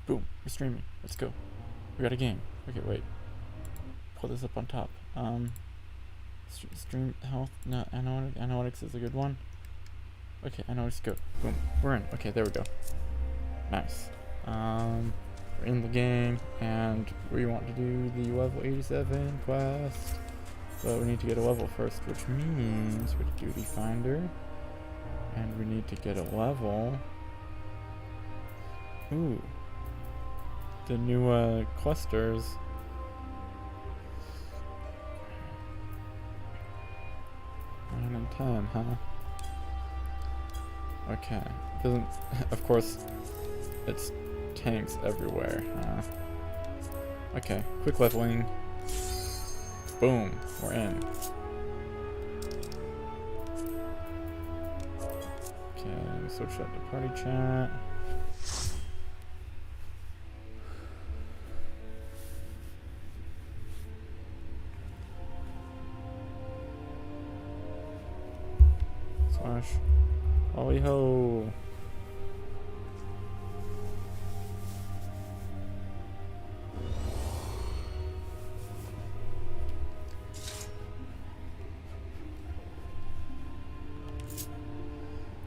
Boom. We're streaming. Let's go. We got a game. Okay, wait. Pull this up on top. Stream health. No, analytics is a good one. Okay, analytics go. Boom. We're in. Okay, there we go. Nice. We're in the game, and we want to do the level 87 quest. But we need to get a level first, which means we go to Duty Finder, and we need to get a level. Ooh. The new clusters. Nine and 10, huh? Okay. Doesn't. Of course, it's tanks everywhere, huh? Okay. Quick leveling. Boom. We're in. Okay. Switch out to party chat. Ollie ho!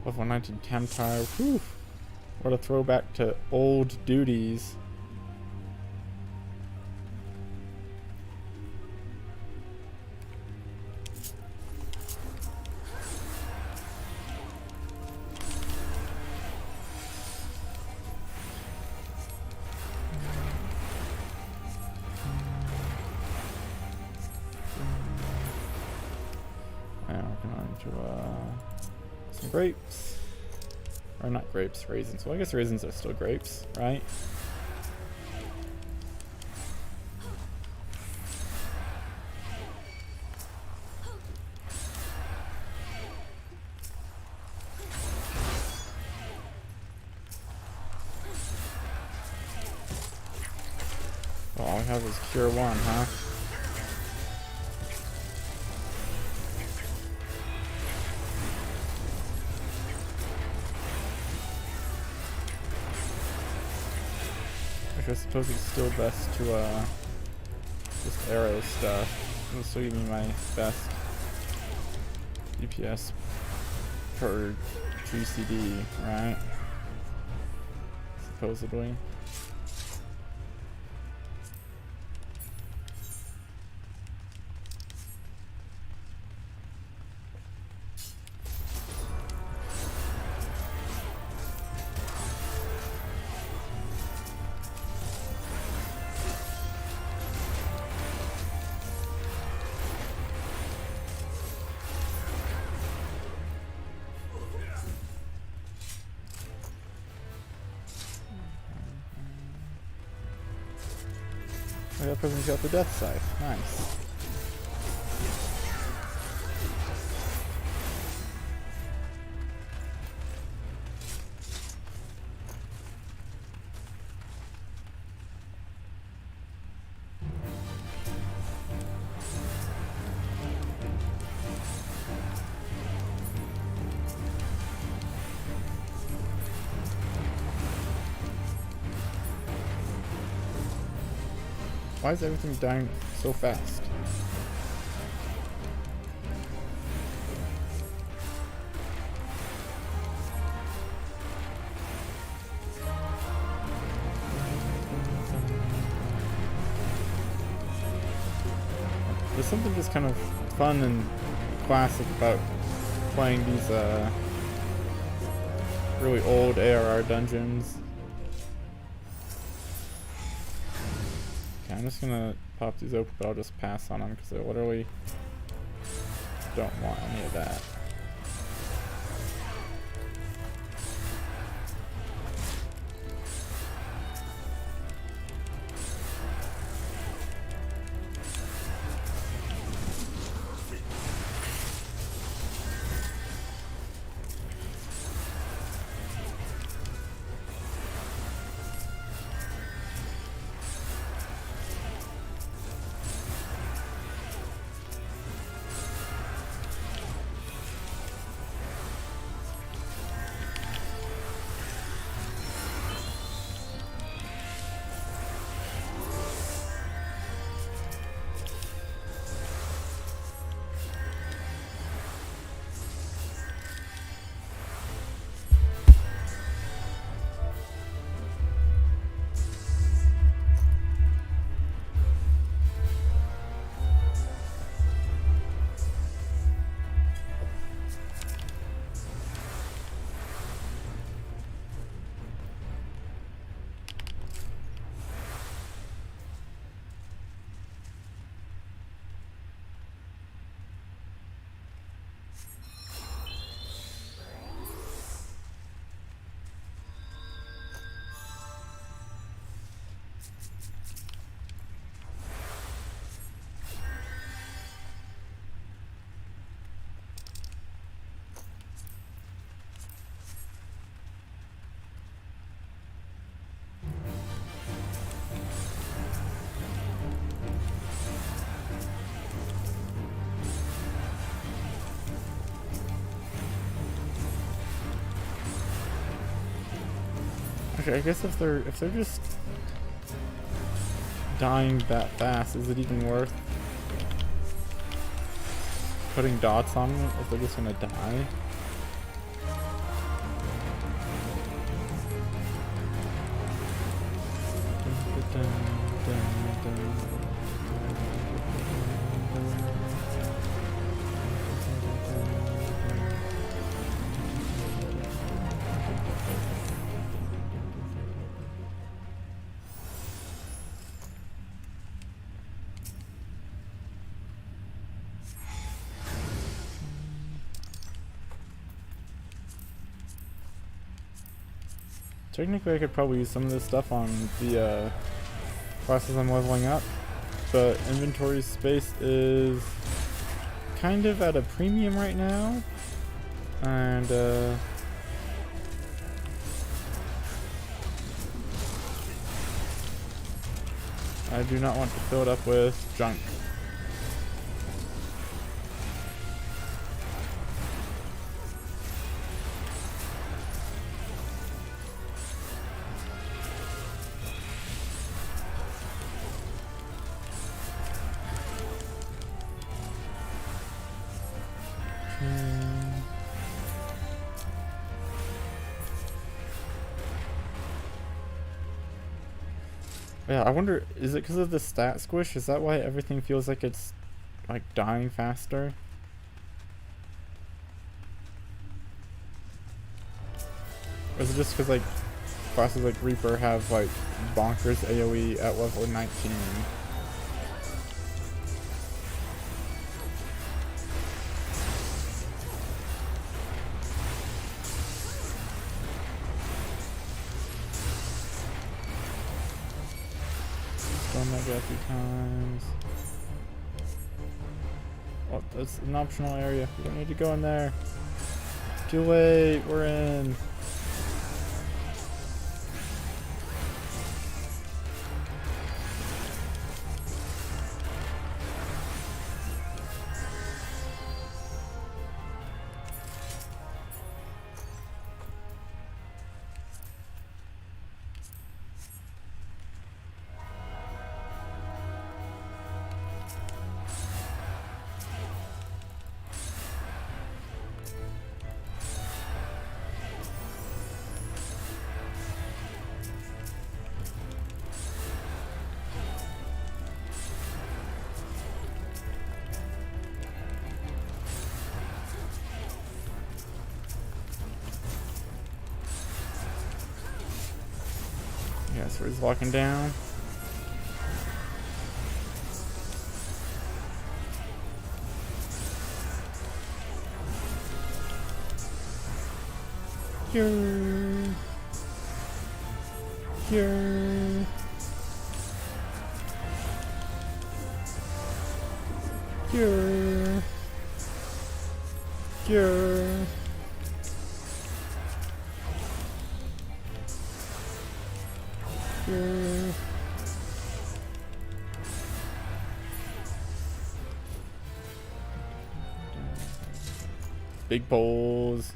Level 19 Tamtire. Whew! What a throwback to old duties. Some grapes. Or not grapes, raisins. Well, I guess raisins are still grapes, right? Well, all we have is Cure 1, huh? I suppose it's still best to just arrow stuff. This will give me my best DPS per GCD, right? Supposedly. Oh, that person's got the death scythe. Nice. Why is everything dying so fast? There's something just kind of fun and classic about playing these really old ARR dungeons. I'm just gonna pop these open, but I'll just pass on them because I literally don't want any of that. Okay, I guess if they're just dying that fast, is it even worth putting dots on them if they're just gonna die? Technically, I could probably use some of this stuff on the classes I'm leveling up, but inventory space is kind of at a premium right now, and I do not want to fill it up with junk. Yeah, I wonder, is it because of the stat squish? Is that why everything feels like it's like dying faster? Or is it just because like classes like Reaper have like bonkers AoE at level 19? Done that a few times. Oh, that's an optional area. We don't need to go in there. Too late. We're in. Yeah, so he's walking down. Here. Here. Here. Here. Here. Big bowls.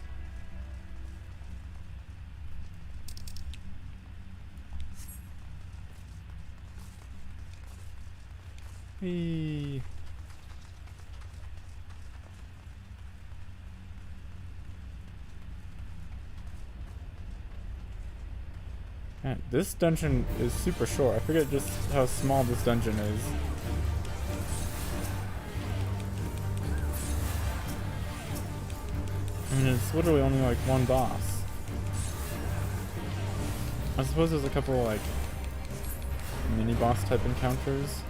Hey. Man, this dungeon is super short. I forget just how small this dungeon is. I mean, it's literally only like one boss. I suppose there's a couple like mini boss type encounters.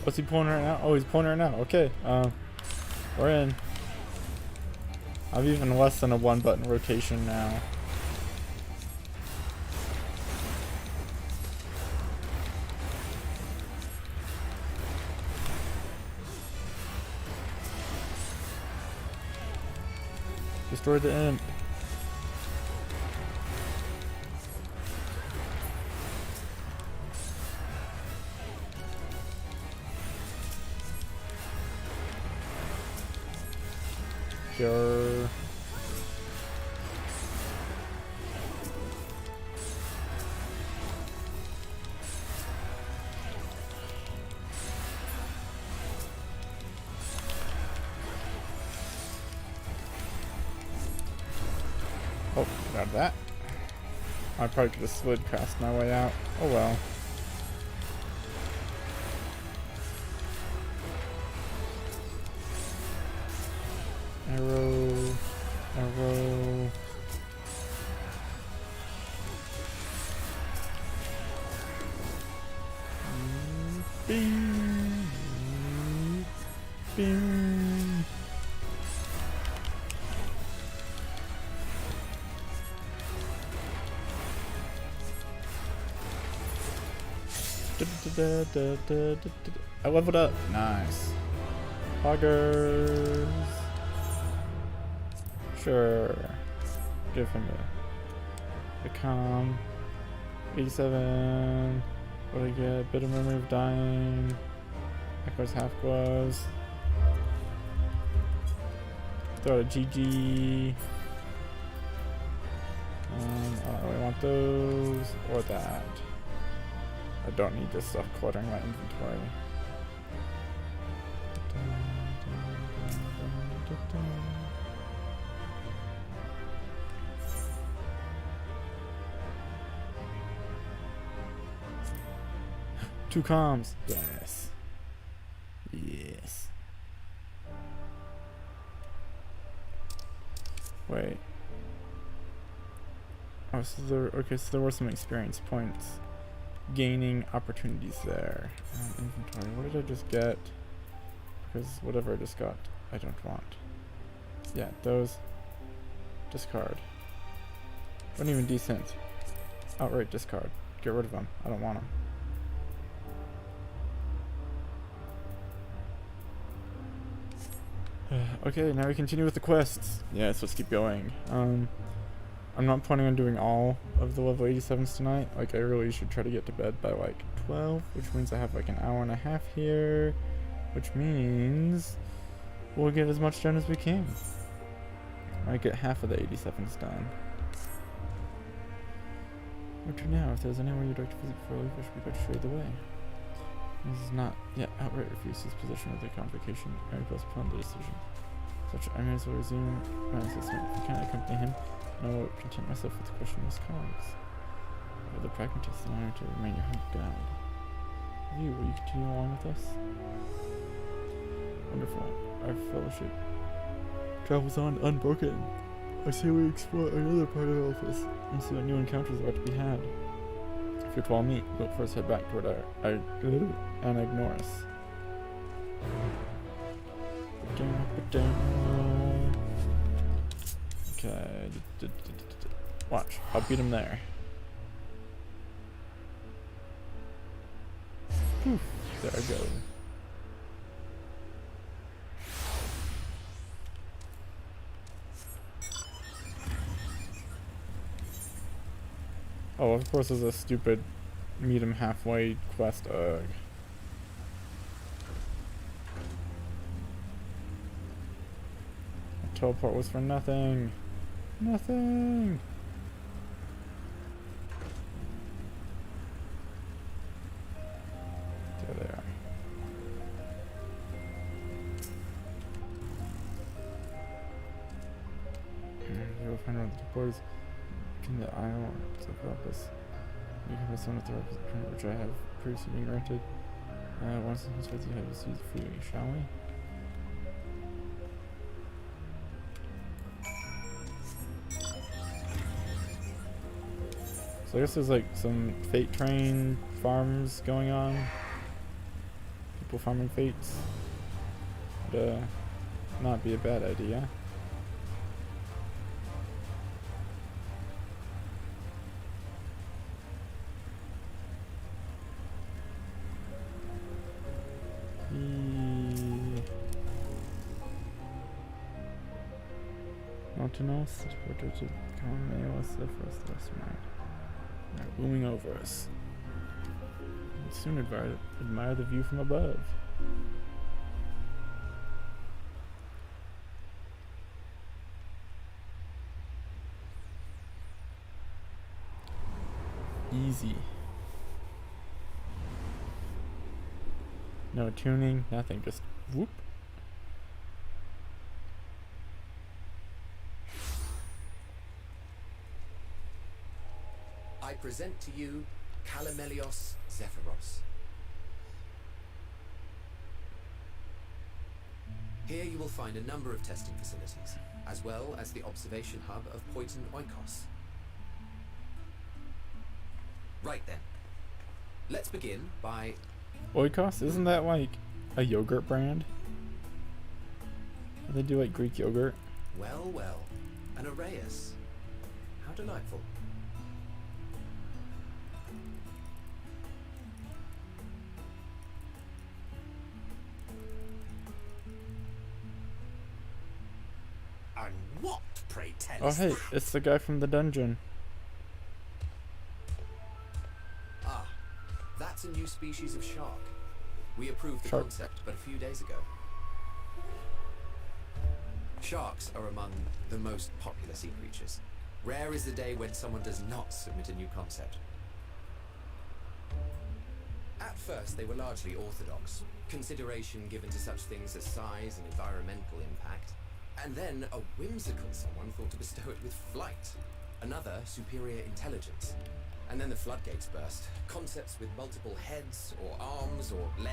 What's he pulling right now? Oh, he's pulling right now. Okay. We're in. I'm even less than a 1-button rotation now. Destroy the imp. Cure. Oh, get out of that. I probably could have slid past my way out. Oh well. Arrow. Arrow. Bing. Bing. I leveled up. Nice. Poggers. Sure. Give him the calm. 87. What do I get? Bit of memory of dying. Echoes half gloves. Throw out a GG. I don't really want those or that. I don't need this stuff cluttering my inventory. Two comms. Yes. Yes. Wait. Oh, so there were some experience points. Gaining opportunities there. Inventory. What did I just get? Because whatever I just got, I don't want. Yeah, those. Discard. Wasn't even decent. Outright discard. Get rid of them. I don't want them. Okay, now we continue with the quests. Yeah, so let's keep going. I'm not planning on doing all of the level 87s tonight. Like, I really should try to get to bed by like 12, which means I have like an hour and a half here, which means we'll get as much done as we can. I get half of the 87s done. Return now. If there's anywhere you'd like to visit before I leave, I should be to show you the way. This is not yet outright refused his position with the convocation. I postponed the decision. Such I may as well resume my assessment. If you can't accompany him, I will content myself with questioning his colleagues. For the pragmatist, in order to remain your humble guide. You, will you continue along with us? Wonderful. Our fellowship travels on unbroken. I say we explore another part of the office and see what new encounters are to be had. If you're to all meet, we'll first head back toward our and ignore us. Okay. Watch. I'll beat him there. Poof. There I go. Oh, of course there's a stupid meet him halfway quest. Ugh. The teleport was for nothing. Nothing. There they are. You'll find one of the boys in the aisle of office. You can find someone at the representative, which I have previously been granted. Once in this way, you have to see the free, shall we? So I guess there's like some fate train farms going on. performing fates would not be a bad idea. Mountainous, portrait to come was the first restaurant. They're looming over us. We'll soon admire the view from above. Easy. No tuning, nothing, just whoop. I present to you Calamelios Zephyros. Here you will find a number of testing facilities, as well as the observation hub of Poiton Oikos. Right then, let's begin by... Oikos? Isn't that like a yogurt brand? They do like Greek yogurt. Well, well, an Arrhaeus. How delightful. And what, pray tell? Oh hey, it's the guy from the dungeon. Ah, that's a new species of shark. We approved the concept but a few days ago. Sharks are among the most popular sea creatures. Rare is the day when someone does not submit a new concept. At first, they were largely orthodox, consideration given to such things as size and environmental impact. And then a whimsical someone thought to bestow it with flight, another superior intelligence. And then the floodgates burst. Concepts with multiple heads, or arms and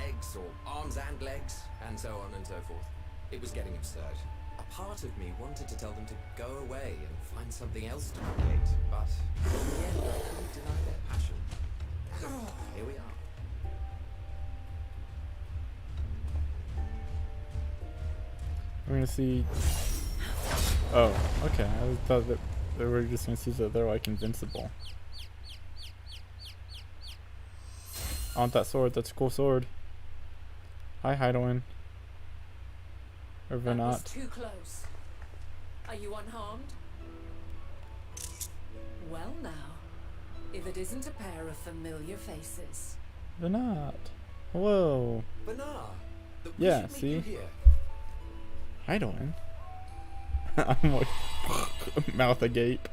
legs, and so on and so forth. It was getting absurd. A part of me wanted to tell them to go away and find something else to create, but in the end I couldn't deny their passion. So here we are. We're gonna see. Oh, okay. I thought that they were just gonna see that they're like invincible. I want that sword. That's a cool sword. Hi, Heidelin. Or That was Venat. too close. Are you unharmed? Well now, if it isn't a pair of familiar faces. Venat. Hello. Benar, Yeah, see? here. Heidelin. I'm like mouth agape.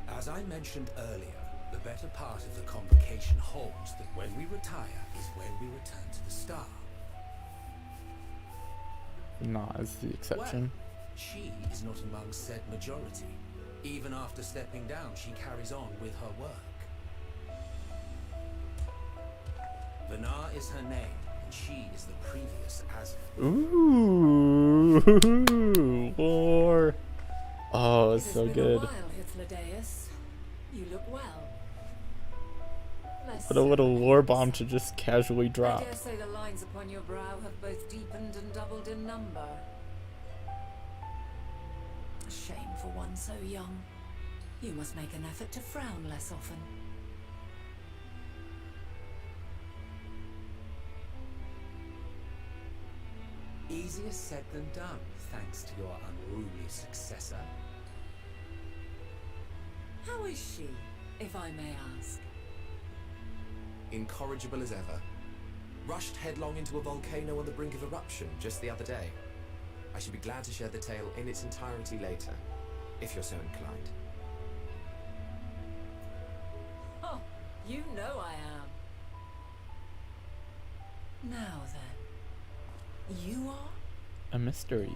As I mentioned earlier, the better part of the convocation holds that when we retire is when we return to the star. Venat is the exception. Well, she is not among said majority. Even after stepping down, she carries on with her work. Venar is her name, and she is the previous Aslan. Ooh, lore. Oh, it's so good. It has been a while, Hythlodaeus. You look well. What a little lore bomb to just casually drop. I dare say the lines upon your brow have both deepened and doubled in number. A shame for one so young. You must make an effort to frown less often. Easier said than done, thanks to your unruly successor. How is she, if I may ask? Incorrigible as ever. Rushed headlong into a volcano on the brink of eruption just the other day. I should be glad to share the tale in its entirety later, if you're so inclined. Oh, you know I am. Now then. You are? A mystery.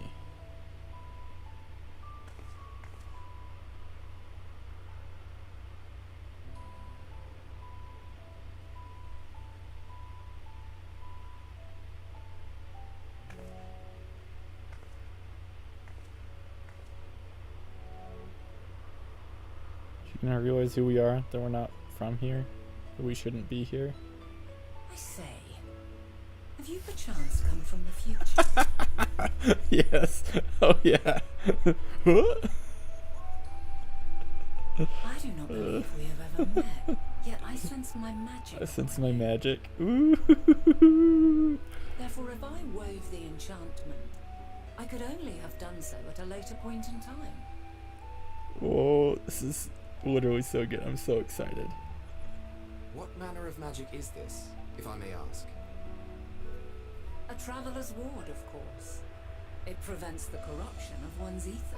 You know, realize who we are, that we're not from here, that we shouldn't be here. I say, have you perchance come from the future? Yes. Oh yeah. What? I do not believe we have ever met, yet I sense my magic. I sense my upon you. magic. Ooh. Therefore, if I wove the enchantment, I could only have done so at a later point in time. Whoa, this is literally so good. I'm so excited. What manner of magic is this, if I may ask? A traveller's ward, of course. It prevents the corruption of one's ether.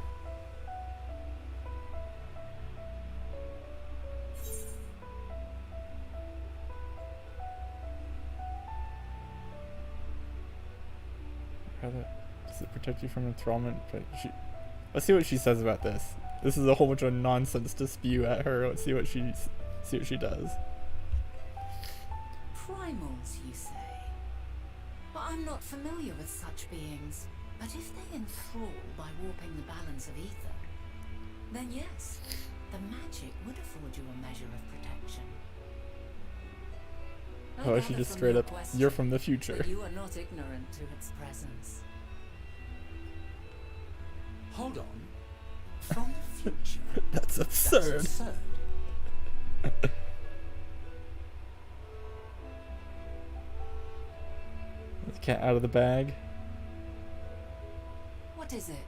Does it protect you from enthrallment? But let's see what she says about this. This is a whole bunch of nonsense to spew at her. Let's see what she does. Primals, you say? But I'm not familiar with such beings. But if they enthrall by warping the balance of ether, then yes, the magic would afford you a measure of protection. I Oh, she gather just from straight your up, question you're from the future. that you are not ignorant to its presence. Hold on. From the future? That's absurd. That's absurd. The cat out of the bag. What is it?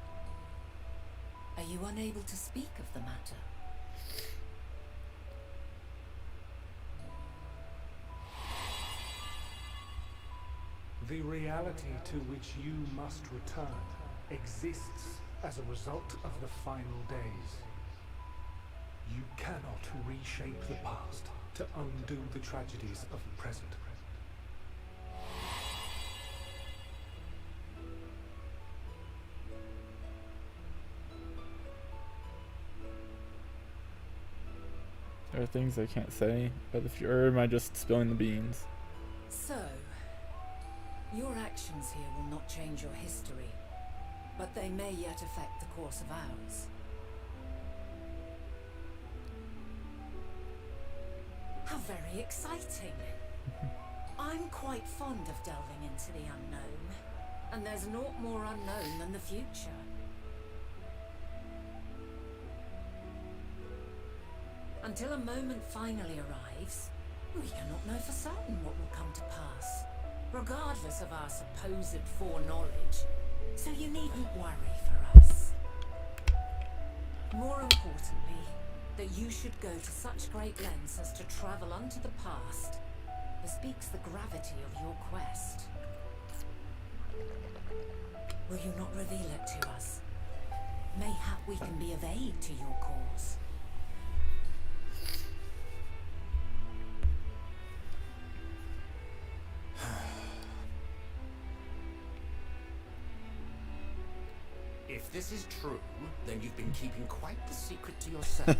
Are you unable to speak of the matter? The reality to which you must return exists as a result of the final days. You cannot reshape the past to undo the tragedies of the present. There are things I can't say about the future, or am I just spilling the beans? So, your actions here will not change your history, but they may yet affect the course of ours. How very exciting! I'm quite fond of delving into the unknown, and there's naught more unknown than the future. Until a moment finally arrives, we cannot know for certain what will come to pass, regardless of our supposed foreknowledge, so you needn't worry for us. More importantly, that you should go to such great lengths as to travel unto the past bespeaks the gravity of your quest. Will you not reveal it to us? Mayhap we can be of aid to your cause. If this is true, then you've been keeping quite the secret to yourself.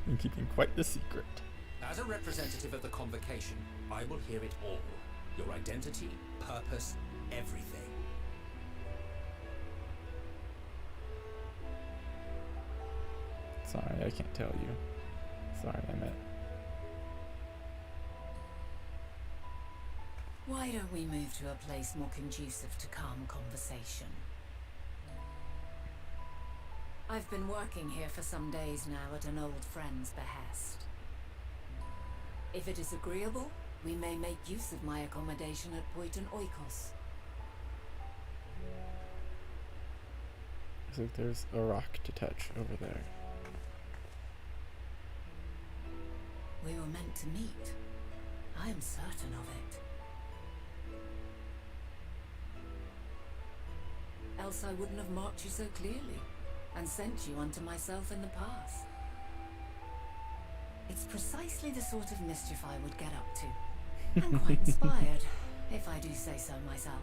I'm keeping quite the secret. As a representative of the Convocation, I will hear it all. Your identity, purpose, everything. Sorry, I can't tell you. Sorry, Emmett. Why don't we move to a place more conducive to calm conversation? I've been working here for some days now at an old friend's behest. If it is agreeable, we may make use of my accommodation at Poiton Oikos. Looks like there's a rock to touch over there. We were meant to meet. I am certain of it. Else I wouldn't have marked you so clearly and sent you unto myself in the past. It's precisely the sort of mischief I would get up to. I'm quite inspired, if I do say so myself.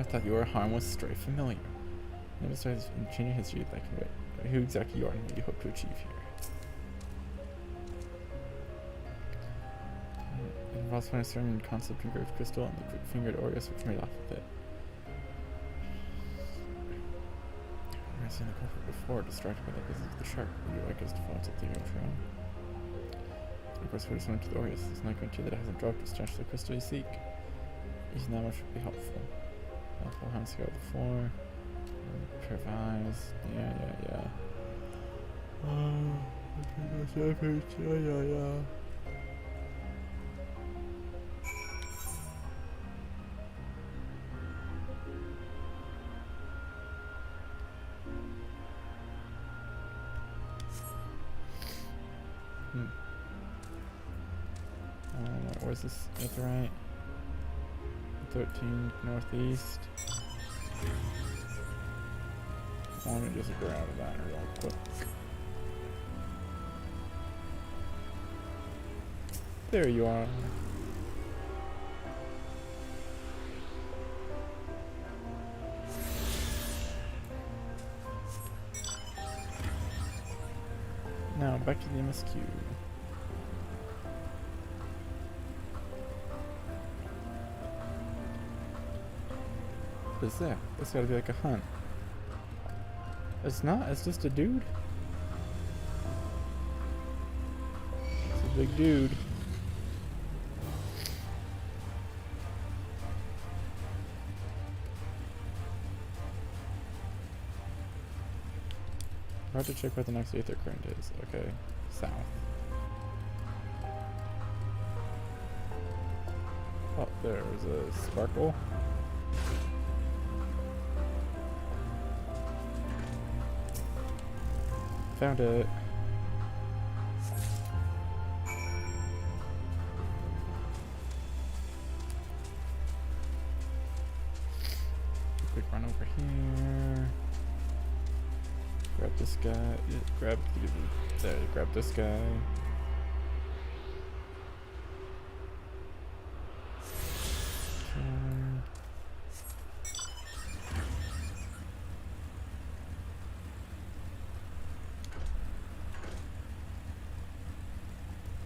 I thought you were a harmless stray familiar. Never started in changing history like who exactly you are and what you hope to achieve here. It involves finding a certain concept engraved crystal and the quick-fingered Aureus which made off with it. I've seen the culprit before, distracted by the business of the shark. Would you like us to find something of your own? And of course, we're just to the Aureus. It's not guarantee that it hasn't dropped to snatch the crystal you seek. Using that much would be helpful. Helpful hand scale before. Pair of eyes. Yeah. Yeah. Where's this? That's right. 13 northeast. I want to just grab that real quick. There you are. Now back to the MSQ. What is that? That's gotta be like a hunt. It's not, it's just a dude. It's a big dude. I have to check where the next aether current is. Okay, south. Oh, there's a sparkle. Found it. Quick run over here. Grab this guy. Yeah, grab this guy.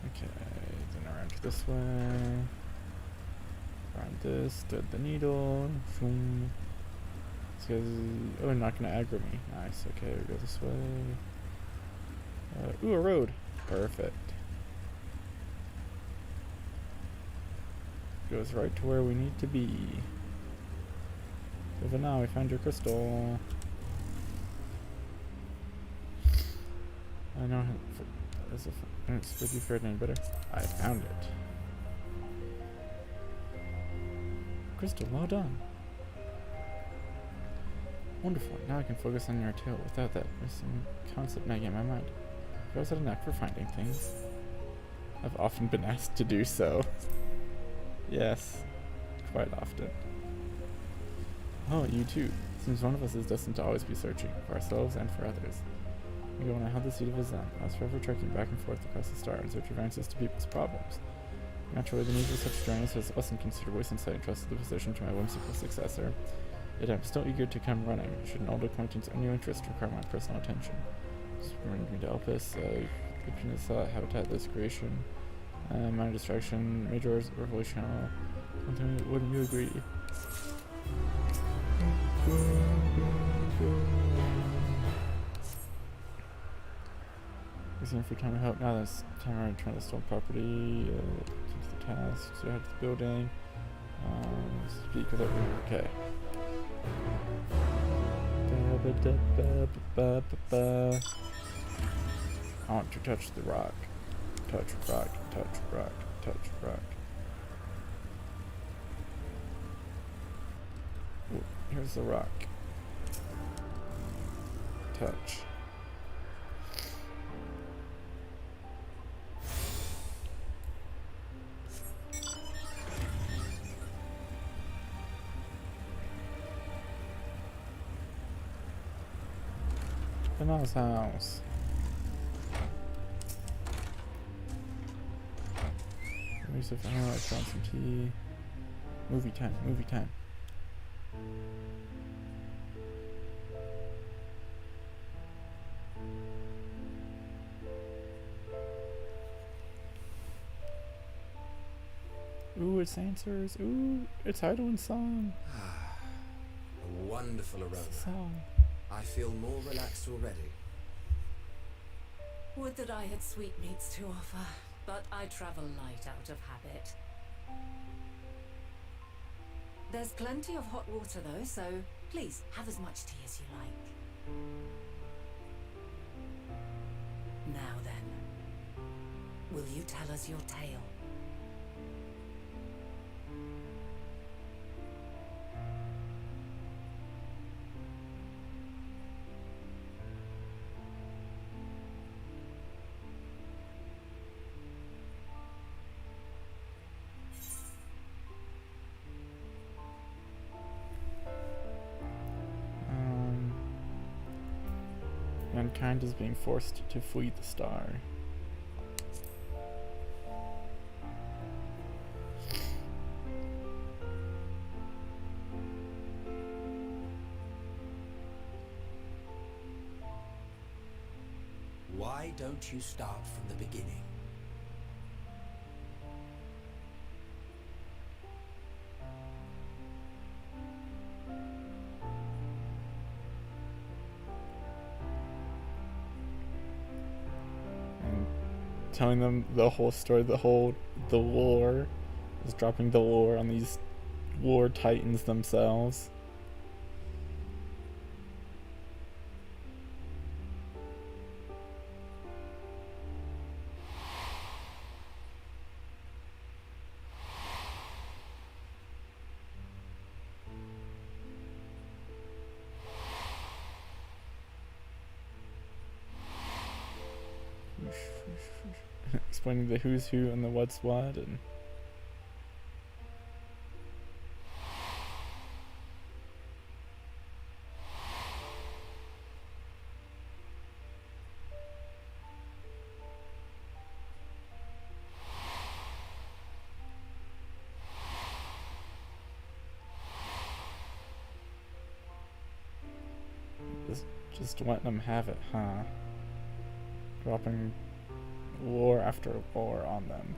Okay, then around this way. Around this, thread the needle. Boom. This guy's, oh, not gonna aggro me. Nice, okay, we go this way. Ooh, a road. Perfect. Goes right to where we need to be. So for now, we found your crystal. I know as if it's with you fared any better. I found it. Crystal, well done. Wonderful. Now I can focus on your tale. Without that, there's some concept nagging in my mind. I've always had a knack for finding things. I've often been asked to do so. Yes, quite often. Oh, you too. Seems one of us is destined to always be searching, for ourselves and for others. Ago when I held the seat of Zen, I was forever trekking back and forth across the star in search of answers to people's problems. Naturally, the needs of such journeys has lessened considerably since I entrusted the position to my whimsical successor. Yet I'm still eager to come running, should an old acquaintance or new interest require my personal attention. This brings me to Elpis, habitat desecration, minor distraction, major revolutionary. Wouldn't you agree? Using free time to help. Now that's time to return to the stolen property. To the task. So head to the building. Speak with everyone. Okay. I want to touch the rock. Touch rock. Touch rock. Touch rock. Ooh, here's the rock. Touch. The mouse house. Use of found some tea. Movie time. Ooh, it's answers. Ooh, it's Heidel's song. A wonderful aroma. Song. I feel more relaxed already. Would that I had sweetmeats to offer, but I travel light out of habit. There's plenty of hot water though, so please have as much tea as you like. Now then, will you tell us your tale? Mankind is being forced to flee the star. Why don't you start from the beginning? And telling them the whole story, the lore, is dropping the lore on these lore titans themselves. Explaining the who's who and the what's what, and just letting them have it, huh? Dropping lore after lore on them.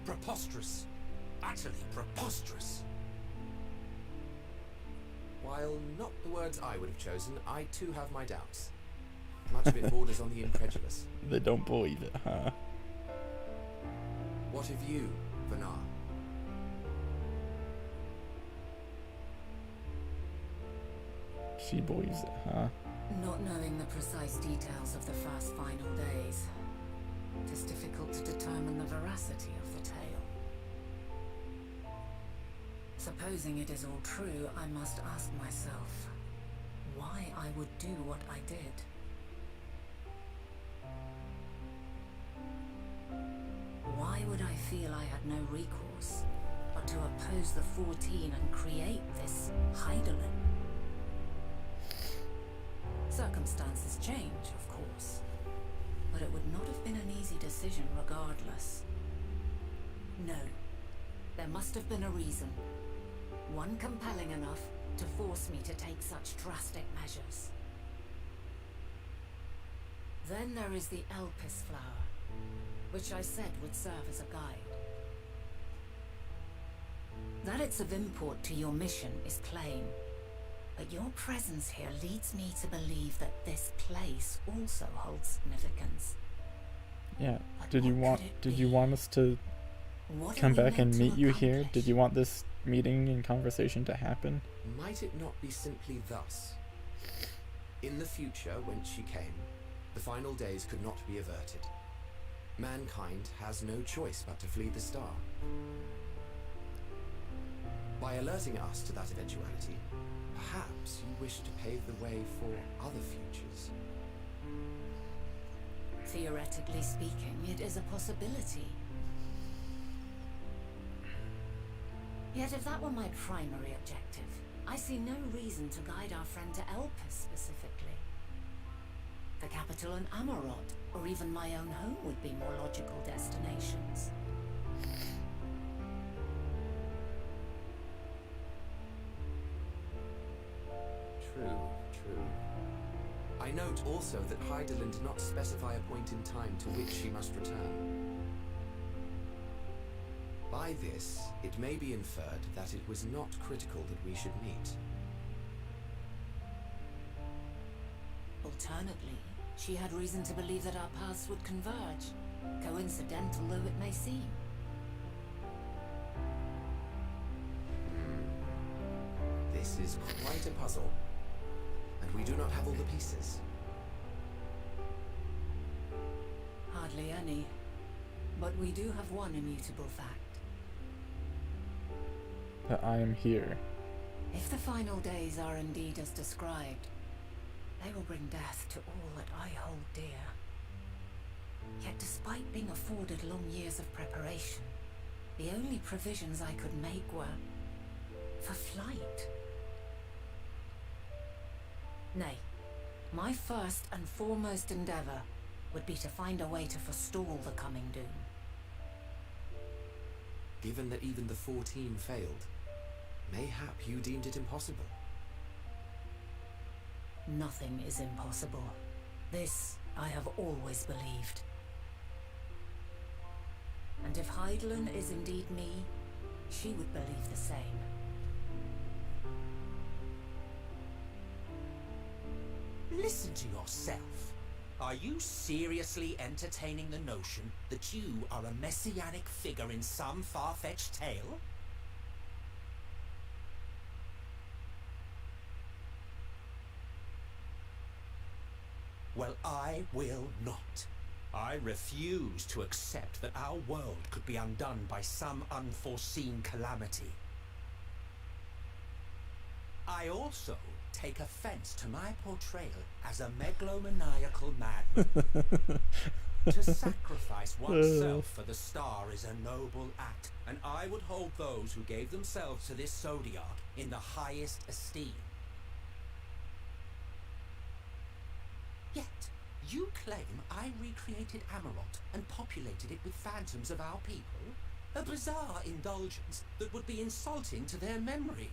Preposterous. Utterly preposterous. While not the words I would have chosen, I too have my doubts. Much of it borders on the incredulous. They don't believe it, huh? What of you, Vanar? She believes it, huh? Not knowing the precise details of the first final days, it is difficult to determine the veracity of the tale. Supposing it is all true, I must ask myself why I would do what I did. Why would I feel I had no recourse but to oppose the 14 and create this Heidelin? Circumstances change, of course, but it would not have been an easy decision regardless. No, there must have been a reason. One compelling enough to force me to take such drastic measures. Then there is the Elpis flower, which I said would serve as a guide. That it's of import to your mission is plain. But your presence here leads me to believe that this place also holds significance. Yeah. But Did you want us to what come are we back and meant to meet you here? accomplish? Did you want this meeting and conversation to happen? Might it not be simply thus? In the future, whence she came, the final days could not be averted. Mankind has no choice but to flee the star. By alerting us to that eventuality, perhaps you wish to pave the way for other futures. Theoretically speaking, it is a possibility. Yet if that were my primary objective, I see no reason to guide our friend to Elpis specifically. The capital and Amarot, or even my own home would be more logical destinations. True. I note also that Heidelin did not specify a point in time to which she must return. By this, it may be inferred that it was not critical that we should meet. Alternately, she had reason to believe that our paths would converge, coincidental though it may seem. This is quite a puzzle, and we do not have all the pieces. Hardly any, but we do have one immutable fact. That I am here. If the final days are indeed as described, they will bring death to all that I hold dear. Yet despite being afforded long years of preparation, the only provisions I could make were for flight. Nay, my first and foremost endeavor would be to find a way to forestall the coming doom. Given that even the 14 failed, mayhap you deemed it impossible. Nothing is impossible. This I have always believed. And if Heidelin is indeed me, she would believe the same. Listen to yourself. Are you seriously entertaining the notion that you are a messianic figure in some far-fetched tale? Well, I will not. I refuse to accept that our world could be undone by some unforeseen calamity. I also take offense to my portrayal as a megalomaniacal madman. To sacrifice oneself for the star is a noble act, and I would hold those who gave themselves to this zodiac in the highest esteem. Yet, you claim I recreated Amarant and populated it with phantoms of our people? A bizarre indulgence that would be insulting to their memory.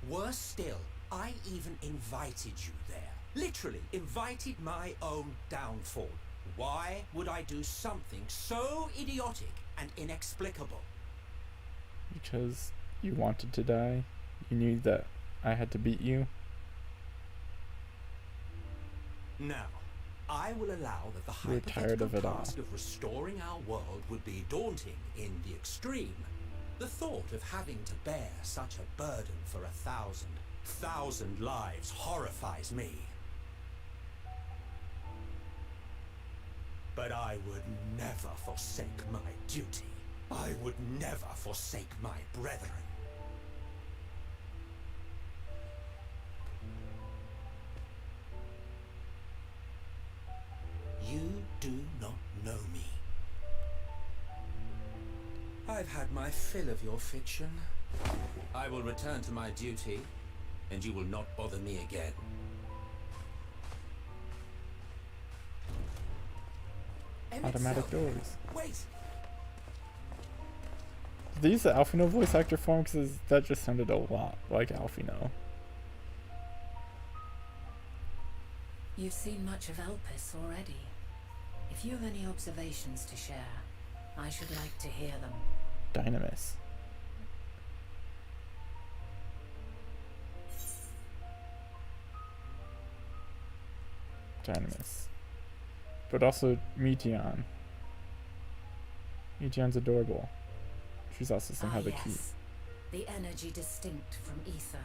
Worse still, I even invited you there. Literally invited my own downfall. Why would I do something so idiotic and inexplicable? Because you wanted to die. You knew that I had to beat you. Now, I will allow that the You were tired of hypothetical it all. task of restoring our world would be daunting in the extreme. The thought of having to bear such a burden for 1,000 lives horrifies me. But I would never forsake my duty. I would never forsake my brethren. You do not know me. I've had my fill of your fiction. I will return to my duty, and you will not bother me again. Automatic doors. Wait! Did they use the Alphino voice actor form? Because that just sounded a lot like Alphino. You've seen much of Elpis already. If you have any observations to share, I should like to hear them. Dynamis. Dynamis. But also Metion. Metion's adorable. She's also somehow the key. Yes. The energy distinct from ether.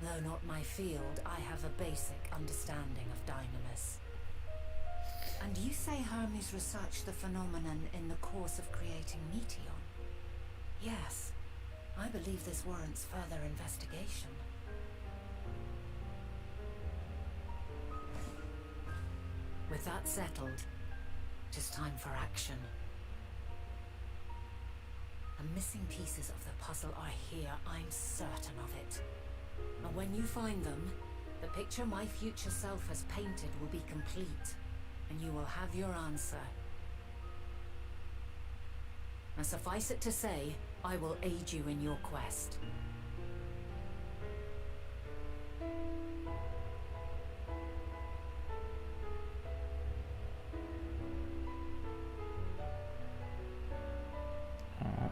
Though not my field, I have a basic understanding of Dynamis. And you say Hermes researched the phenomenon in the course of creating Metion? Yes. I believe this warrants further investigation. With that settled, it is time for action. The missing pieces of the puzzle are here, I'm certain of it. And when you find them, the picture my future self has painted will be complete, and you will have your answer. And suffice it to say, I will aid you in your quest.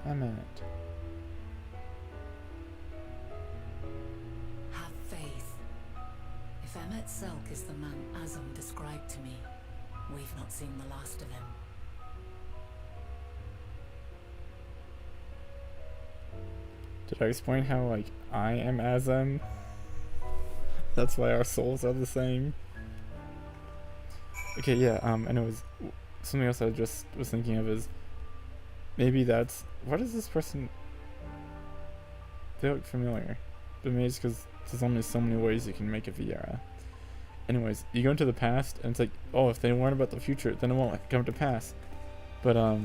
Emmet. Have faith. If Emmet Selk is the man Azum described to me, we've not seen the last of him. Did I explain how, like, I am Azum? That's why our souls are the same. Okay, yeah, and it was something else I just was thinking of is maybe that's, what is this person? They look familiar, but maybe it's because there's only so many ways you can make a Viera. Anyways, you go into the past and it's like, oh, if they learn about the future, then it won't come to pass. But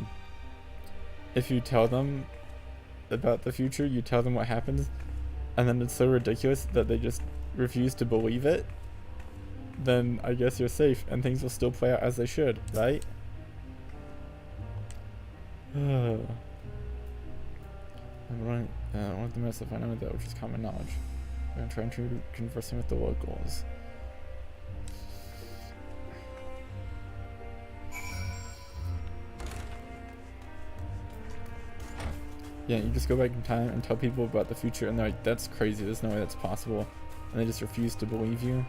if you tell them about the future, you tell them what happens, and then it's so ridiculous that they just refuse to believe it, then I guess you're safe and things will still play out as they should, right? One of the myths I find out that, which is common knowledge. I'm trying to conversing with the locals. Yeah, you just go back in time and tell people about the future, and they're like, that's crazy, there's no way that's possible. And they just refuse to believe you.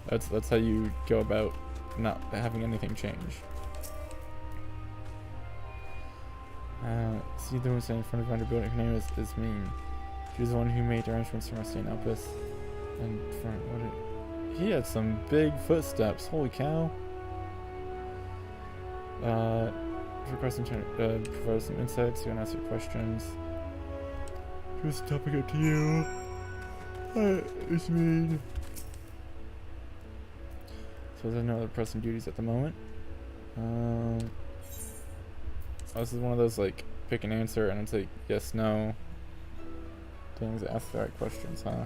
That's how you go about not having anything change. See the one standing in front of Vanderbilt, her name is Mean. She was the one who made arrangements for Rusty and Elpis. And he had some big footsteps, holy cow. Requesting to provide some insights, you want to ask your questions. Just topic it to you. It's Mean. So there's no other pressing duties at the moment. This is one of those like pick an answer and it's like yes, no. Things ask the right questions, huh?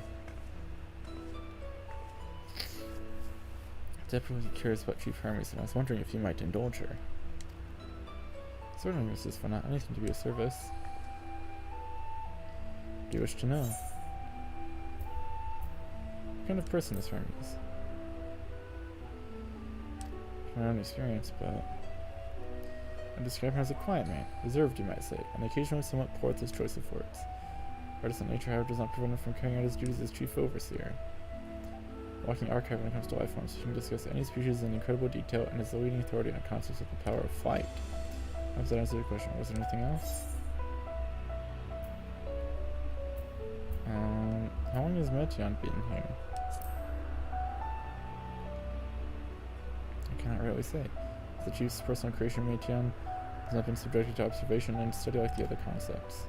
Definitely curious about Chief Hermes, and I was wondering if you might indulge her. Certainly, Mrs. For not anything to be of service. Do you wish to know? What kind of person is Hermes? From my own experience, but I describe him as a quiet man, reserved you might say, and occasionally somewhat poor with his choice of words. Artisan nature, however, does not prevent him from carrying out his duties as chief overseer. Walking archive when it comes to life forms, he can discuss any species in incredible detail and is the leading authority on concepts of the power of flight. I hope that answered your question. Was there anything else? How long has Metion been here? I cannot really say. As the chief's personal creation, Metion has not been subjected to observation and study like the other concepts.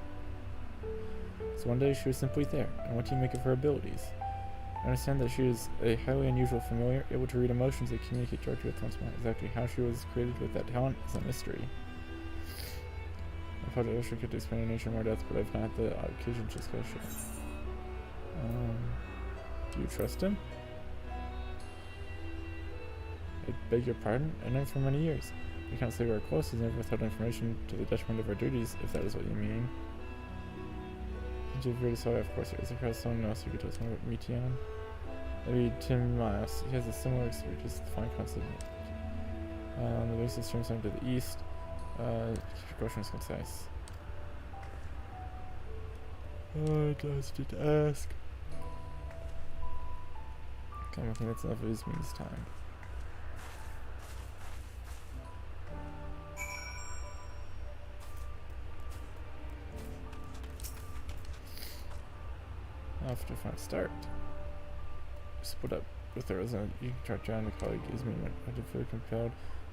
So one day she was simply there, and what do you make of her abilities? I understand that she is a highly unusual familiar, able to read emotions and communicate directly with one's mind. Exactly how she was created with that talent is a mystery. I thought I wish I could explain in nature more depth, but I've not had the occasion to discuss it. Do you trust him? I beg your pardon? I've known him for many years. I can't say we're close, he's never withheld information to the detriment of our duties, if that is what you mean. Did you really saw it? Of course it is. Across someone else who could tell us more about Metion. Maybe Tim Miles. He has a similar experience, just fine concept. The basis streams to the east. Keep your questions concise. Oh, just to ask. Okay, I think that's enough of his means time. After a fun start. Split up with her as you can track down the colleague is me when I did feel compelled.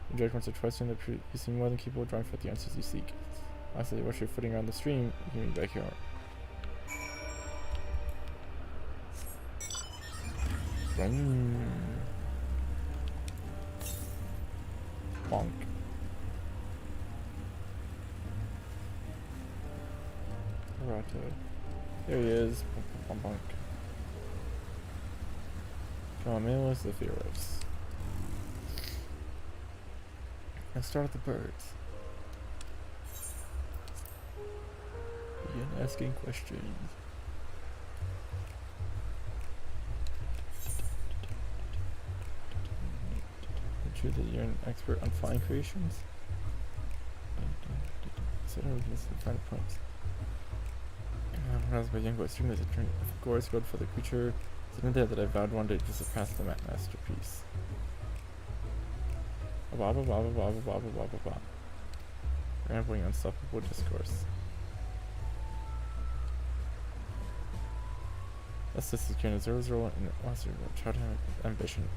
The judge wants to trust in that you seem more than capable of drawing forth the answers you seek. Lastly, once you're footing around the stream, you can be back here. Bonk. Rato. There he is. Bonk, bonk, bonk. Come on, man, what's the Theros? Let's start with the birds. Begin asking questions. True that you're an expert on flying creations? consider this the final point. When I was my young boy student, as a drink of gore squad for the creature, it's in there that I vowed one day to surpass the masterpiece. Blah blah blah blah blah blah blah blah blah blah. Rambling unstoppable discourse. That's just the kind of zero's role in monster childhood ambition.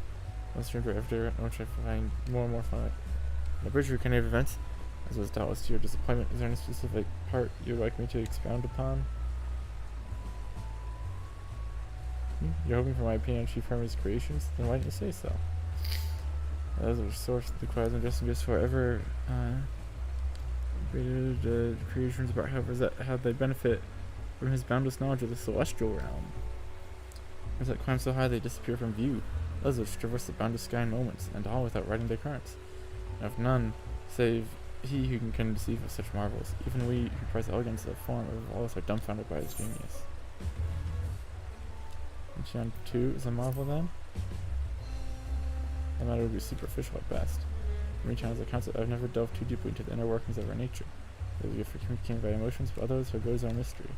Monster every day, no try to find more and more fun. The bridge kind of events, as was doubtless to your disappointment, is there any specific part you would like me to expound upon? You're hoping for my opinion on Chief Hermes' creations? Then why didn't you say so? As a source that requires investing just forever created creations about how they benefit from his boundless knowledge of the celestial realm. As that climb so high they disappear from view. Others traverse the boundless sky in moments, and all without riding their currents. And of none, save he who can conceive of such marvels. Even we who prize elegance of form of all us are dumbfounded by his genius. Metion 2 is a marvel then? That matter would be superficial at best. Metion as a concept, I've never delved too deeply into the inner workings of our nature. There's a gift for communicating by emotions, but others for goes our mystery.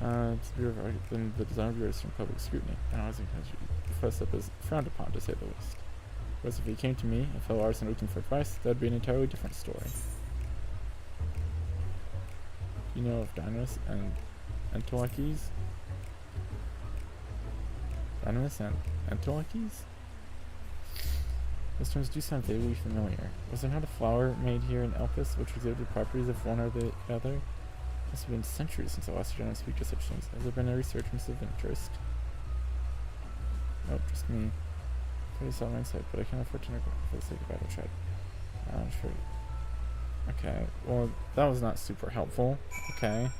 It's been the design of yours from public scrutiny, and I was professed up as frowned upon, to say the least. Whereas if he came to me, a fellow artisan looking for advice, that'd be an entirely different story. You know of Dynamis and Entwalkers? Dynamis and Entwalkers? Those terms do sound vaguely familiar. Was there not a flower made here in Elpis which exhibited properties of one or the other? It must have been centuries since I last heard anyone speak to such things. Has there been a resurgence of interest? Nope, just me. Pretty solid insight, but I can't afford to neglect for the sake of battle chat. Sure. Okay, well, that was not super helpful. Okay.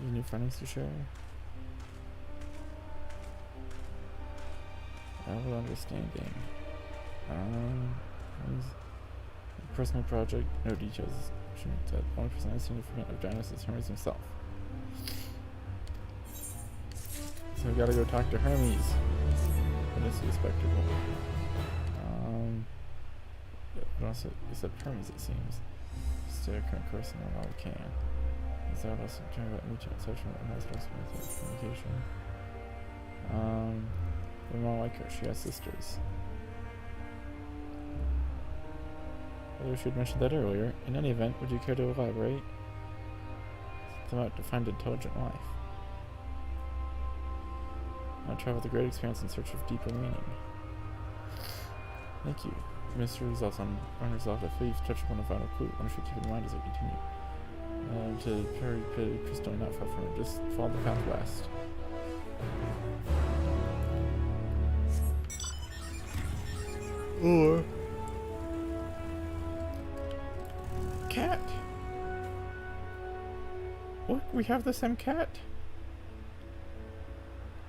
Any new findings to share? Level understanding. Personal project, no details. The only person I've seen of Dynamis is Hermes himself. So we gotta go talk to Hermes. Goodness, the spectacle. But also, except Hermes, it seems. Stay our current course and all we can. Is that also talking about Metion, exception, and has also communication? We're more like her. She has sisters. Although she had mentioned that earlier. In any event, would you care to elaborate? Set them out to find intelligent life. Now travel the great expanse in search of deeper meaning. Thank you. Mystery results on unresolved. I feel you've touched upon a vital clue. One should keep in mind as I continue. To very crystalline not far from it. Just follow the path west. Or cat. Look, we have the same cat.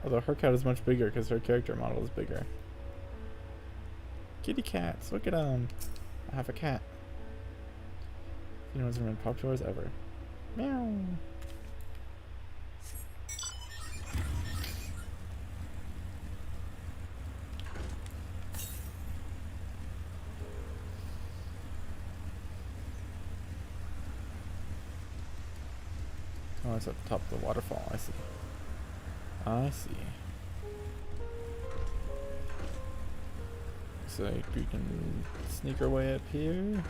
Although her cat is much bigger because her character model is bigger. Kitty cats, look at them. I have a cat. You know, it's been popular as ever. Meow. Oh, it's at the top of the waterfall. I see. I see. Looks like we can sneak our way up here.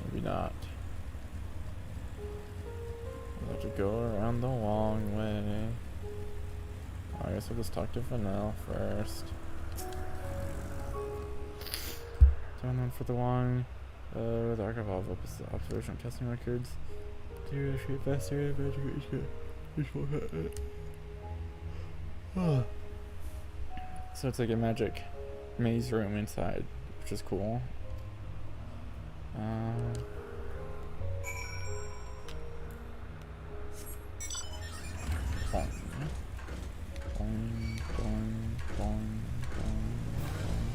Maybe not. We'll have to go around the long way. I guess we'll just talk to Vanel first. Down one for the long. The archive of observational testing records. Do shoot faster, so it's like a magic maze room inside, which is cool. Boing. Boing, boing, boing, boing, boing.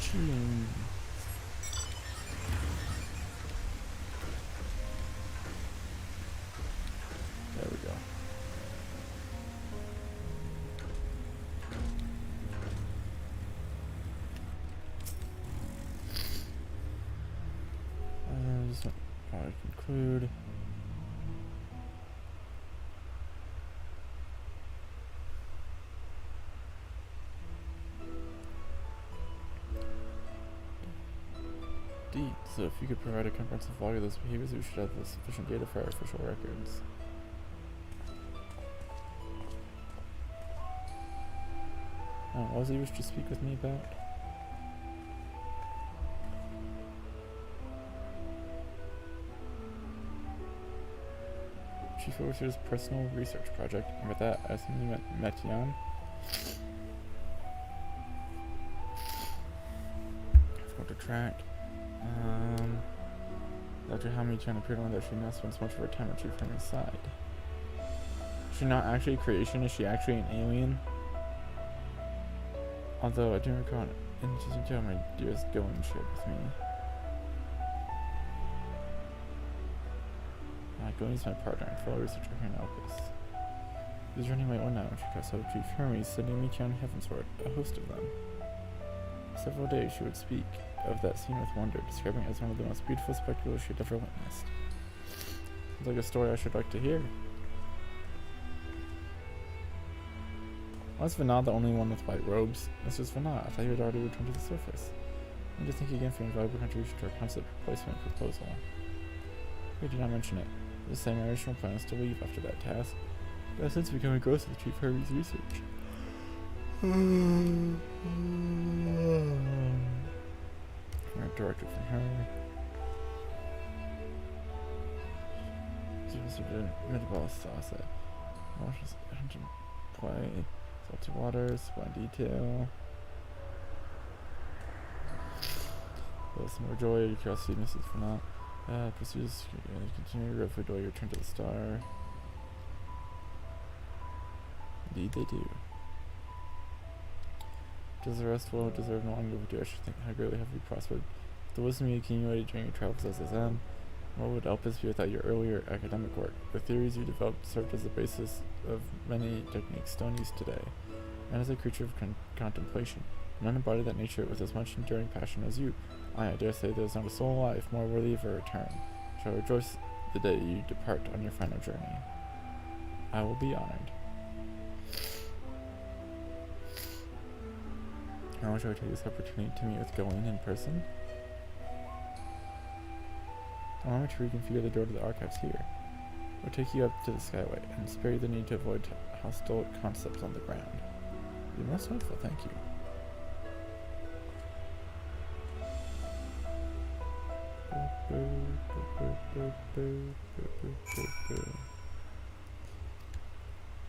Phew. There we go. Just want to conclude. D. So if you could provide a comprehensive log of those behaviors, we should have sufficient data for our official records. What does he wish to speak with me about? Chief Overseer's personal research project, and with that, I assume you meant Metion. Difficult to track. Dr. How Metion appeared on that she now spends much of her time at Chief Hermes' side. Is she not actually a creation? Is she actually an alien? Although I do recall an interesting tale my dearest Dylan shared with me. Dylan is my partner and fellow researcher here in Elpis. He was running my own now when she cast out Chief Hermes, sending me down Heavensward, a host of them. Several days she would speak of that scene with wonder, describing it as one of the most beautiful spectacles she had ever witnessed. Sounds like a story I should like to hear. Why is Vanna the only one with white robes? This was Vanna. I thought you had already returned to the surface. I need to thank you again for your invaluable contribution to our concept replacement proposal. We did not mention it. The same original plan is to leave after that task, but I've since become engrossed with Chief Hermes' research. Directed from her. Metabolic sauce. Malicious engine play. Salty waters. One detail. Some more joy. Your curiosity misses for not. Proceeds. Continue to food while you return to the star. Indeed, they do. Does the rest will deserve no longer overdue? I should think how greatly have you prospered. The wisdom you accumulated during your travels as a Zen. What would Elpis be without your earlier academic work? The theories you developed served as the basis of many techniques still in use today. Man is a creature of contemplation. None embody that nature with as much enduring passion as you. I dare say there is not a soul alive more worthy of a return. Shall rejoice the day you depart on your final journey. I will be honored. How much I would take this opportunity to meet with Gawain in person? Allow me to reconfigure the door to the archives here. We'll take you up to the Skyway and spare you the need to avoid hostile concepts on the ground. You're most helpful, thank you.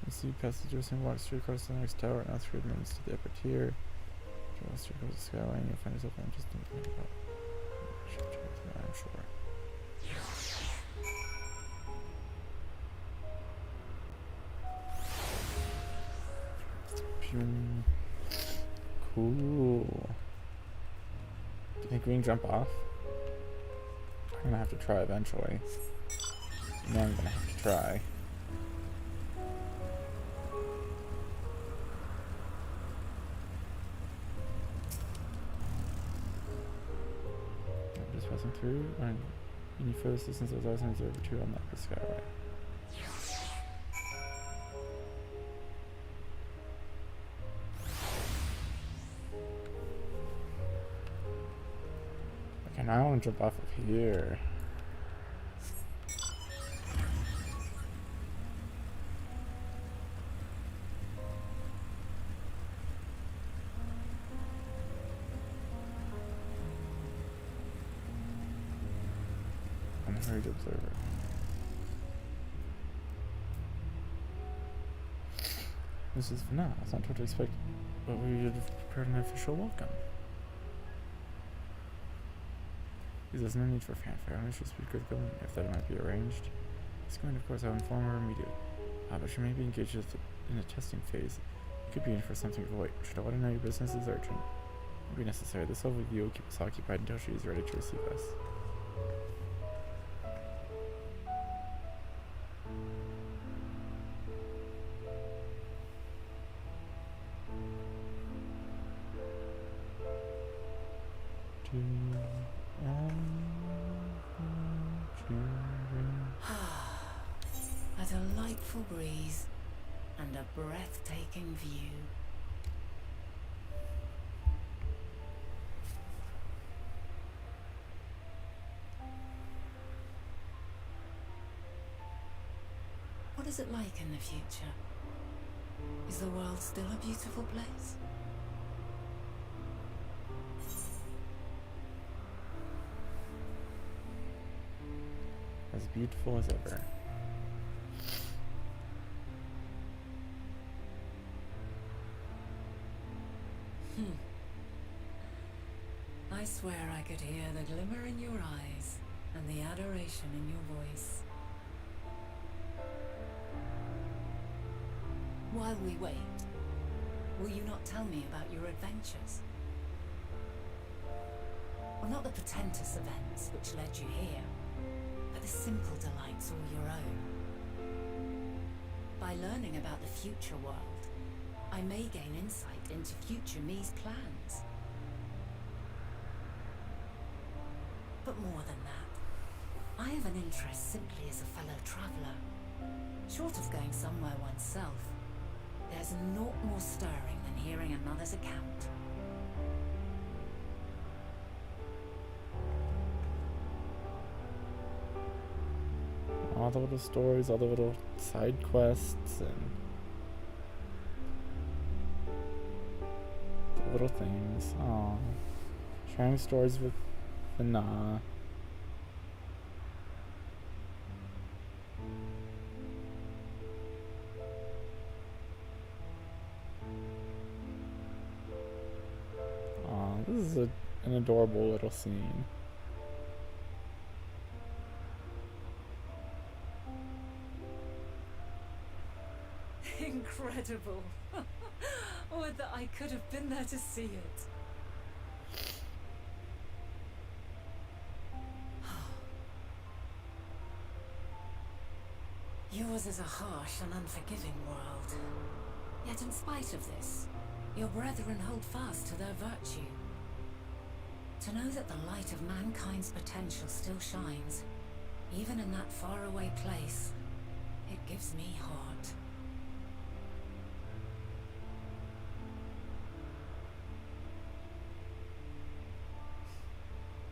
You see passage and walk straight across the next tower and ask for admittance to the upper tier. Travel straight across the Skyway and you'll find yourself in just I'm sure. Cool. Do you think we can jump off? I'm gonna have to try eventually. You know I'm gonna have to try. I'm just passing through. Any further assistance as always observer 2 on the Skyway. Now I want to jump off of here. I'm a hurried observer. This is no, it's not what to expect, but we should have prepared an official welcome. There's no need for fanfare. I should speak with them if that might be arranged. It's going, of course, I'll inform her immediately. But she may be engaged in a testing phase. It could be in for something to avoid. Should I let her know your business is urgent? It will be necessary. This overview will keep us occupied until she is ready to receive us. A delightful breeze and a breathtaking view. What is it like in the future? Is the world still a beautiful place? As beautiful as ever. I swear I could hear the glimmer in your eyes and the adoration in your voice. While we wait, will you not tell me about your adventures? Well, not the portentous events which led you here, but the simple delights all your own. By learning about the future world, I may gain insight into future me's plans. But more than that, I have an interest simply as a fellow traveller. Short of going somewhere oneself, there's naught more stirring than hearing another's account. All the little stories, all the little side quests, and the little things. Aww. Sharing stories with Vana. This is an adorable little scene. Incredible. Would that I could have been there to see it. Yours is a harsh and unforgiving world. Yet in spite of this, your brethren hold fast to their virtue. To know that the light of mankind's potential still shines, even in that faraway place, it gives me heart.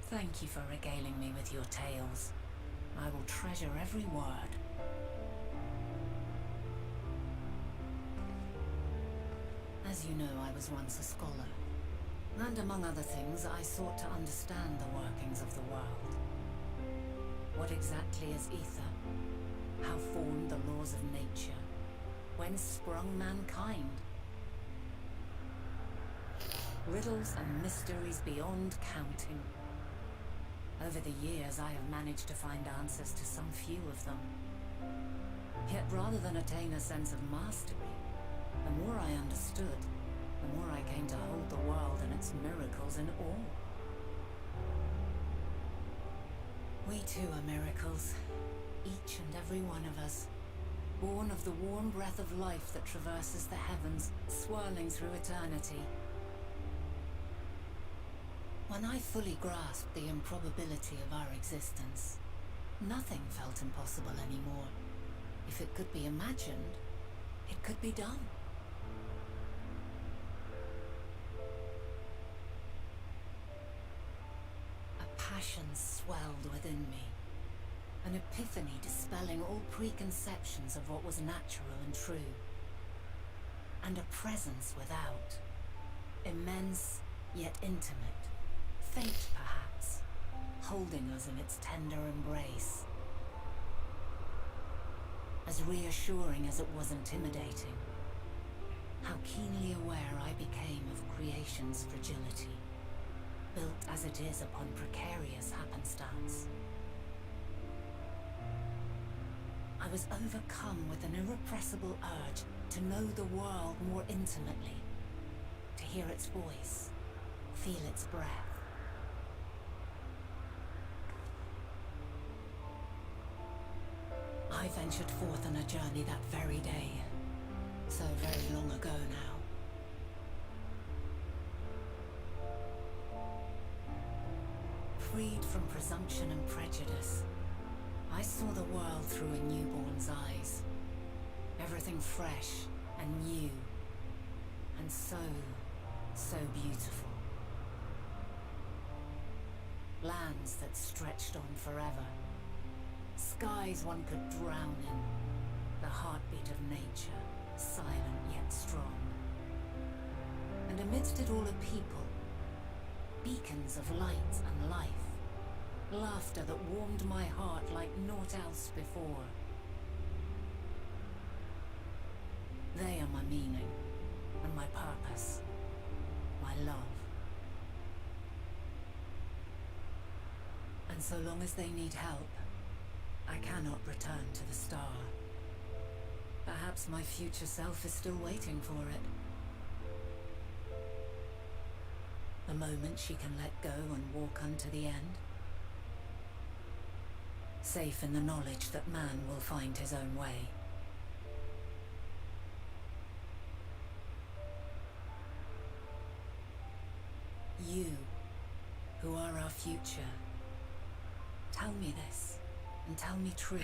Thank you for regaling me with your tales. I will treasure every word. As you know, I was once a scholar. And among other things, I sought to understand the workings of the world. What exactly is ether? How formed the laws of nature? Whence sprung mankind? Riddles and mysteries beyond counting. Over the years, I have managed to find answers to some few of them. Yet rather than attain a sense of mastery, the more I understood, the more I came to hold the world and its miracles in awe. We too are miracles, each and every one of us, born of the warm breath of life that traverses the heavens, swirling through eternity. When I fully grasped the improbability of our existence, nothing felt impossible anymore. If it could be imagined, it could be done. A passion swelled within me, an epiphany dispelling all preconceptions of what was natural and true, and a presence without, immense yet intimate. Fate, perhaps, holding us in its tender embrace. As reassuring as it was intimidating, how keenly aware I became of creation's fragility. built as it is upon precarious happenstance. I was overcome with an irrepressible urge to know the world more intimately, to hear its voice, feel its breath. I ventured forth on a journey that very day, so very long ago now. Freed from presumption and prejudice, I saw the world through a newborn's eyes. Everything fresh and new, and so beautiful. Lands that stretched on forever. Skies one could drown in. The heartbeat of nature, silent yet strong. And amidst it all a people. Beacons of light and life. Laughter that warmed my heart like naught else before. They are my meaning, and my purpose, my love. And so long as they need help, I cannot return to the star. Perhaps my future self is still waiting for it. The moment she can let go and walk unto the end. Safe in the knowledge that man will find his own way. You, who are our future, tell me this, and tell me true.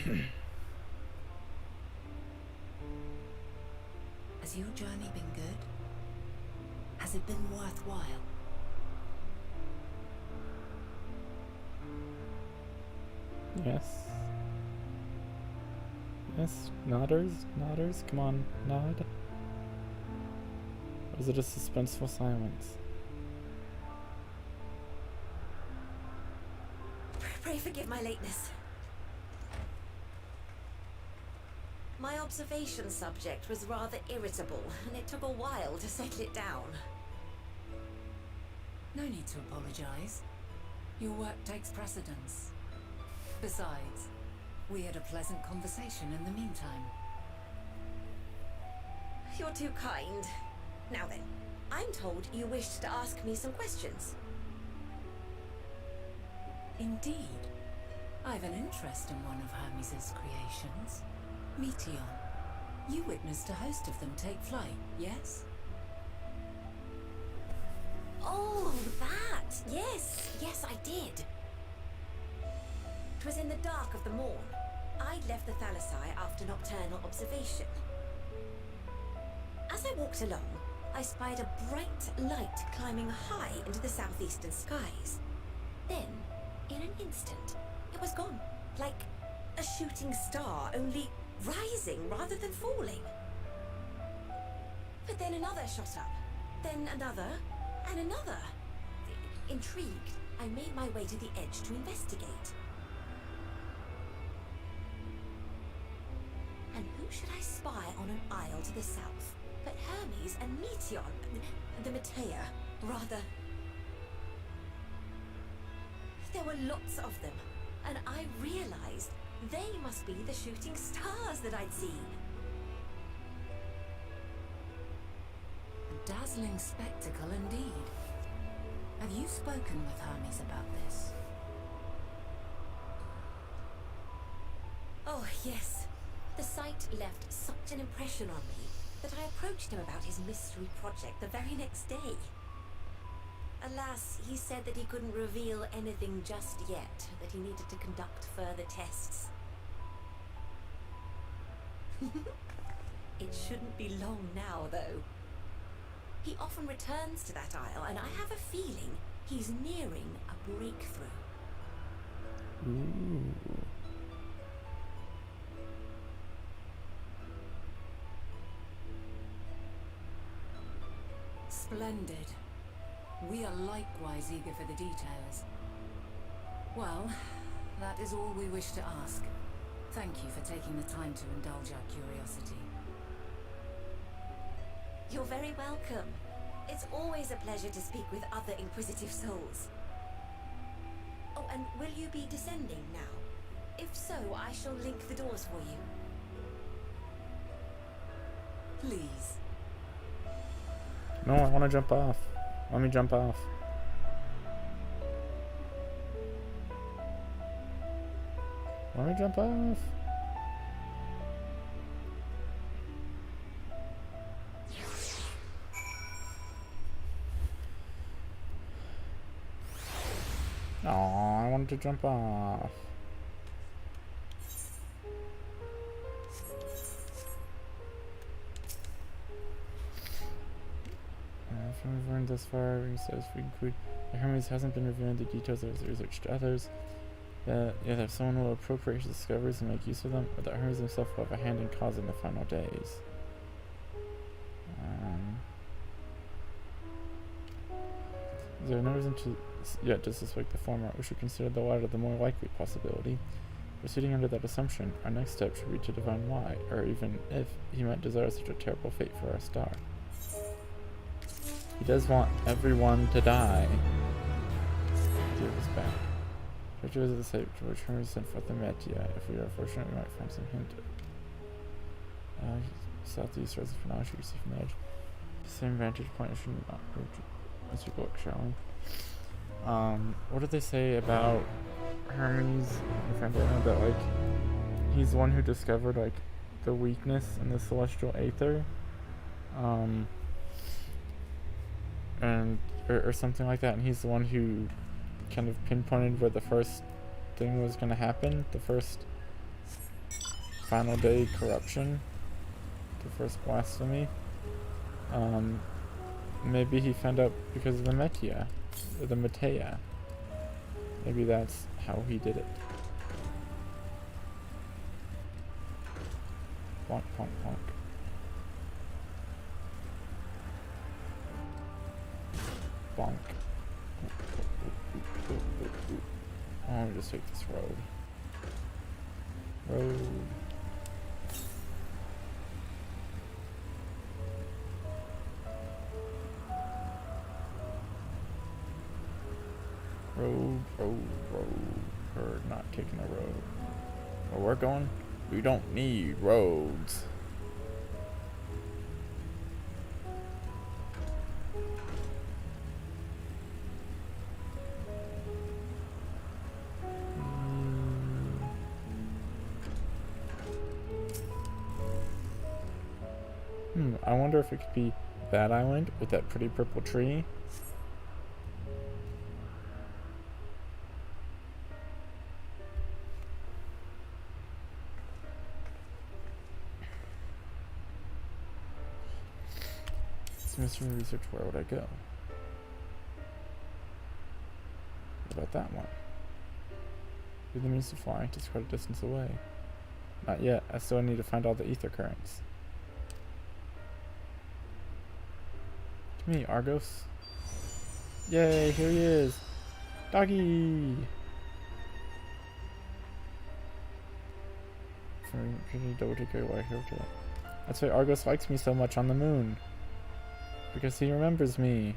Has your journey been good? Has it been worthwhile? Yes. Yes, nodders, come on, nod. Or is it a suspenseful silence? Pray forgive my lateness. My observation subject was rather irritable, and it took a while to settle it down. No need to apologize. Your work takes precedence. Besides, we had a pleasant conversation in the meantime. You're too kind. Now then, I'm told you wished to ask me some questions. Indeed. I've an interest in one of Hermes' creations. Metion. You witnessed a host of them take flight, yes? Oh, that! Yes, I did. It was in the dark of the morn. I'd left the Thalassai after nocturnal observation. As I walked along, I spied a bright light climbing high into the southeastern skies. Then, in an instant, it was gone. Like a shooting star, only rising rather than falling. But then another shot up, then another, and another. Intrigued, I made my way to the edge to investigate. And who should I spy on an isle to the south but Hermes and Metion, the Metea, rather. There were lots of them, and I realized they must be the shooting stars that I'd seen. A dazzling spectacle indeed. Have you spoken with Hermes about this? Oh, yes. The sight left such an impression on me that I approached him about his mystery project the very next day. Alas, he said that he couldn't reveal anything just yet, that he needed to conduct further tests. It shouldn't be long now, though. He often returns to that isle, and I have a feeling he's nearing a breakthrough. Ooh. Splendid. We are likewise eager for the details. Well, that is all we wish to ask. Thank you for taking the time to indulge our curiosity. You're very welcome. It's always a pleasure to speak with other inquisitive souls. and will you be descending now? If so, I shall link the doors for you. Please. No, I want to jump off. Let me jump off. Let me jump off. Oh, I wanted to jump off. From we've learned thus far, he says we conclude that Hermes hasn't been revealing the details of his research to others. That either someone will appropriate his discoveries and make use of them, or that Hermes himself will have a hand in causing the final days. There are no reason to yet to suspect the former. We should consider the latter the more likely possibility. Proceeding under that assumption, our next step should be to divine why, or even if, he might desire such a terrible fate for our star. He does want everyone to die. Give us back. Try to visit the site to which Hermes sent forth the Metion. If we are fortunate, we might find some hint. Southeast rises for now, as you can see from the edge. Same vantage point, I should not approach it. Let's take a look, shall we? What did they say about Hermes? If I don't know that, like, he's the one who discovered, like, the weakness in the celestial aether. Or something like that, and he's the one who kind of pinpointed where the first thing was going to happen, the first final day corruption, the first blasphemy. Maybe he found out because of the Metion, or the Metea. Maybe that's how he did it. Plonk, plonk, plonk. Bonk. Oh, let me just take this road. Road. We're not taking the road. Where we're going, we don't need roads. I wonder if it could be that island with that pretty purple tree. Mystery research, where would I go? What about that one? Through the means of flying, just quite a distance away. Not yet, I still need to find all the ether currents. To me, Argos. Yay, here he is! Doggy! Double take care while here. That's why Argos likes me so much on the moon. Because he remembers me.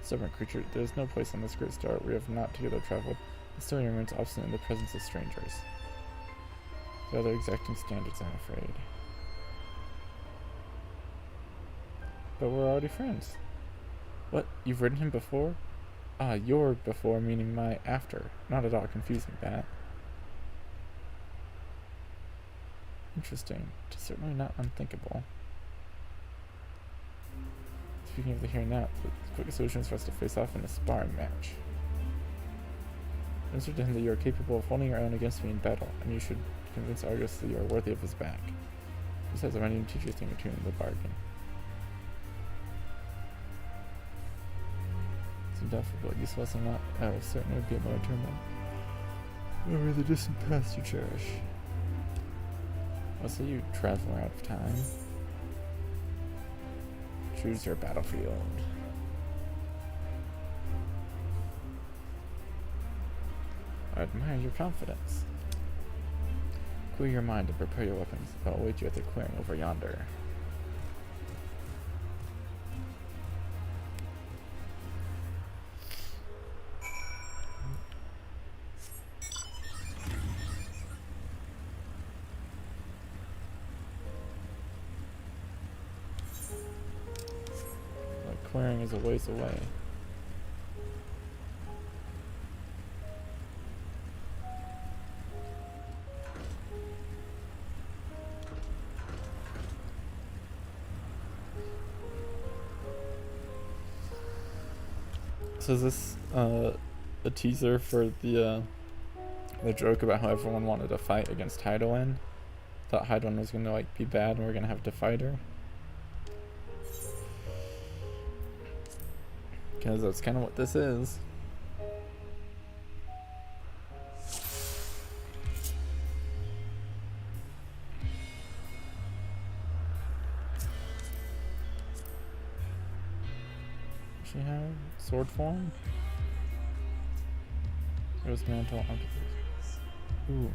Stubborn creature, there is no place on this great star we have not together traveled. The still remains obstinate in the presence of strangers. The other exacting standards, I'm afraid. But we're already friends. What? You've ridden him before? Ah, your before meaning my after. Not at all confusing, that. Interesting. It is certainly not unthinkable. Speaking of the here and now, the quickest solution is for us to face off in a sparring match. Answer to him that you are capable of holding your own against me in battle, and you should convince Argus that you are worthy of his back. Besides, I might even teach you a thing or two in the bargain. It's doubtful, but useful as not. Oh, certainly would be a more tournament. Remember the distant past you cherish. So you traveler out of time. Choose your battlefield. I admire your confidence. Clear your mind and prepare your weapons. I'll await you at the clearing over yonder. clearing is a ways away. So is this a teaser for the joke about how everyone wanted to fight against Heidelin? Thought Heidelin was gonna like be bad and we're gonna have to fight her? Because that's kind of what this is. Does she have sword form? Rose mantle, octopus. Ooh.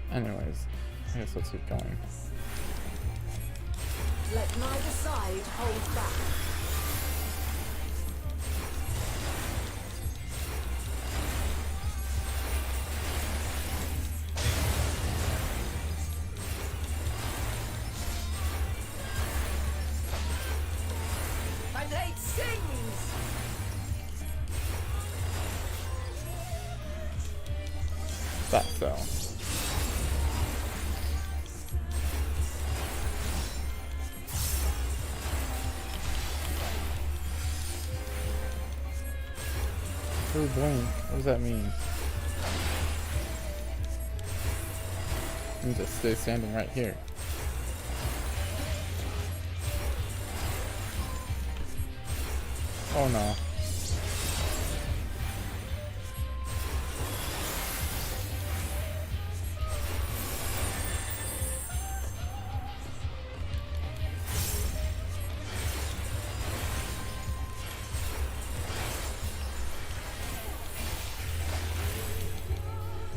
Anyways, I guess let's keep going. Let neither side hold back. My blade sings! That fell. True blink. What does that mean? It means to stay standing right here. Oh no.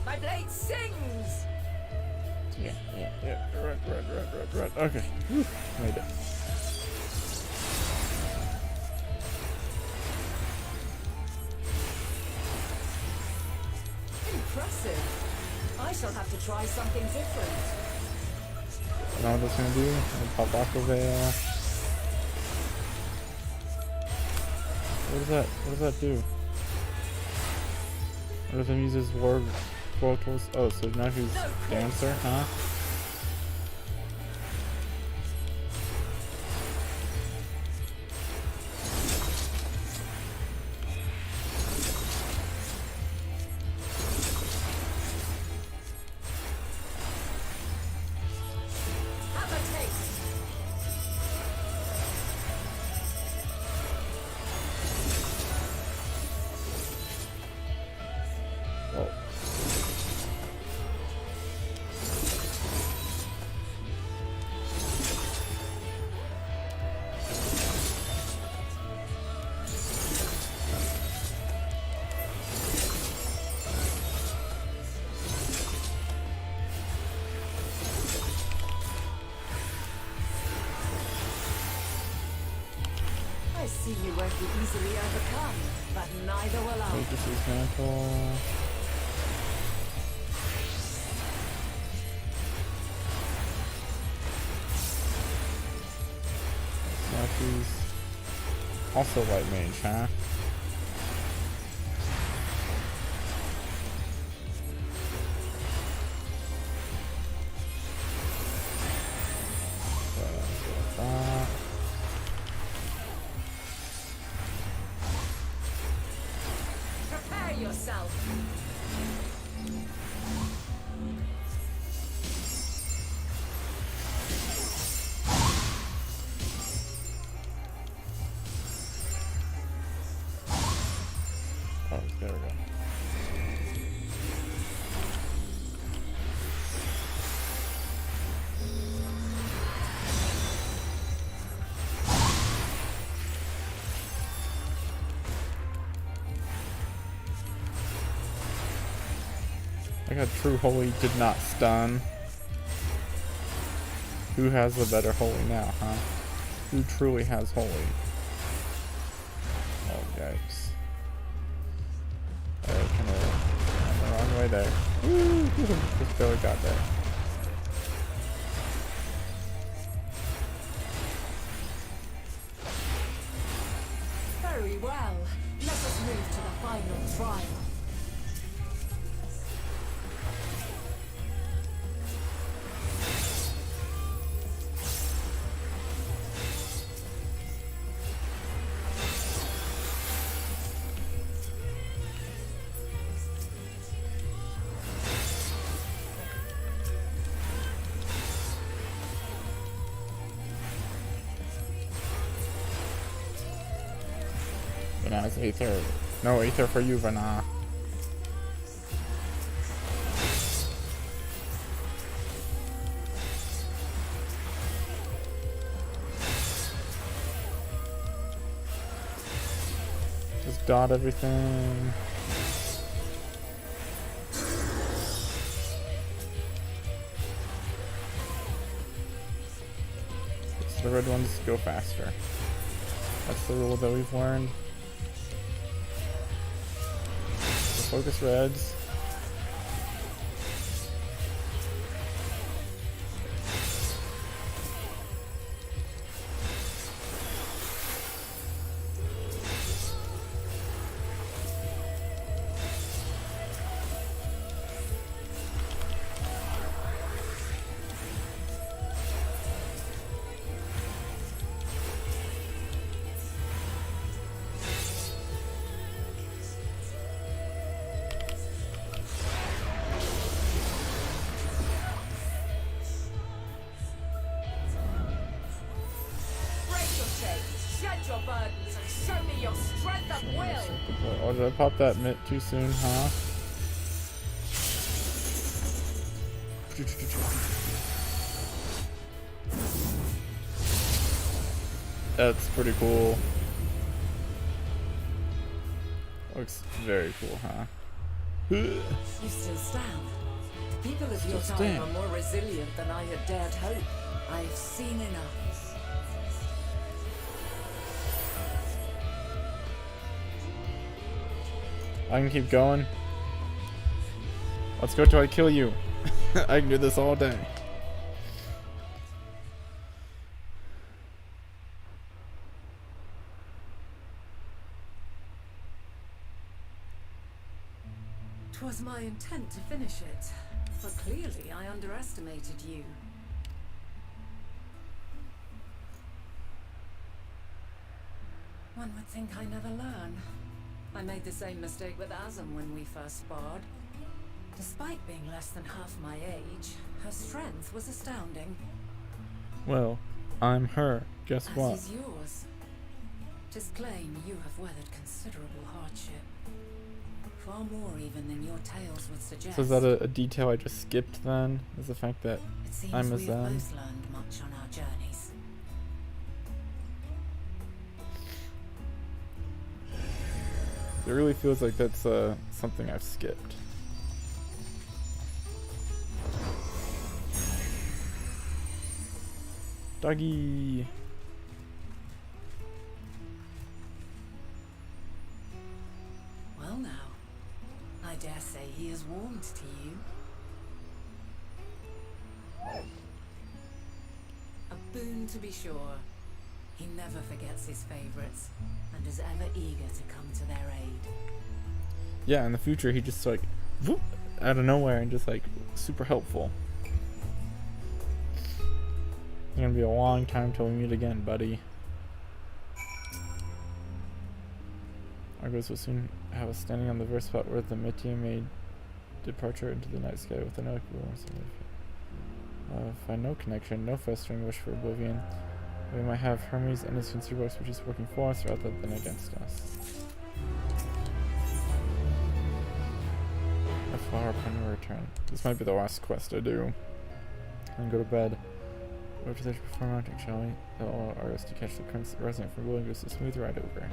My blade sings! Yeah. Right. Okay. Whew. Made it. Impressive. I shall have to try something different. You know what it's gonna do? MSQlvl. What does that do? What does it use his war vocals? Oh, so now he's dancer, huh? Have a taste. Oh. I see you won't be easily overcome, but neither will I. This is mantle. Now she's also light mage, huh? Prepare yourself. There we go. I got True Holy did not stun. Who has the better Holy now, huh? Who truly has Holy? Oh, yikes. I'm the wrong way there. Woo! Just barely got there. Very well. Let us move to the final trial. Vana's Aether. No Aether for you, Vana. Just dot everything. So the red ones go faster. That's the rule that we've learned. Focus reds. Oh, did I pop that mitt too soon, huh? That's pretty cool. Looks very cool, huh? You still stand. People of your time are more resilient than I had dared hope. I've seen enough. I can keep going. Let's go till I kill you. I can do this all day. Twas my intent to finish it, but clearly I underestimated you. One would think I never learn. I made the same mistake with Azam when we first sparred. Despite being less than half my age, her strength was astounding. Well, I'm her. Guess what? As is yours. 'Tis plain you have weathered considerable hardship. Far more even than your tales would suggest. So is that a detail I just skipped then? Is the fact that It seems I'm a we have Zen? both learned much on our journeys. It really feels like that's something I've skipped. Doggy. Well now, I dare say he is warmed to you. A boon to be sure. He never forgets his favorites, and is ever eager to come to their aid. Yeah, in the future he just like whoop, out of nowhere and just like super helpful. It's gonna be a long time till we meet again, buddy. Argos will soon have us standing on the verse spot where the Metion made departure into the night sky with an equal. Find no connection, no festering wish for oblivion. We might have Hermes and his concealed which is working for us rather than against us. far upon your return. This might be the last quest I do. And go to bed. Go to the before mounting, shall we? Tell all artists to catch the currents resident from blowing goes a smooth ride over.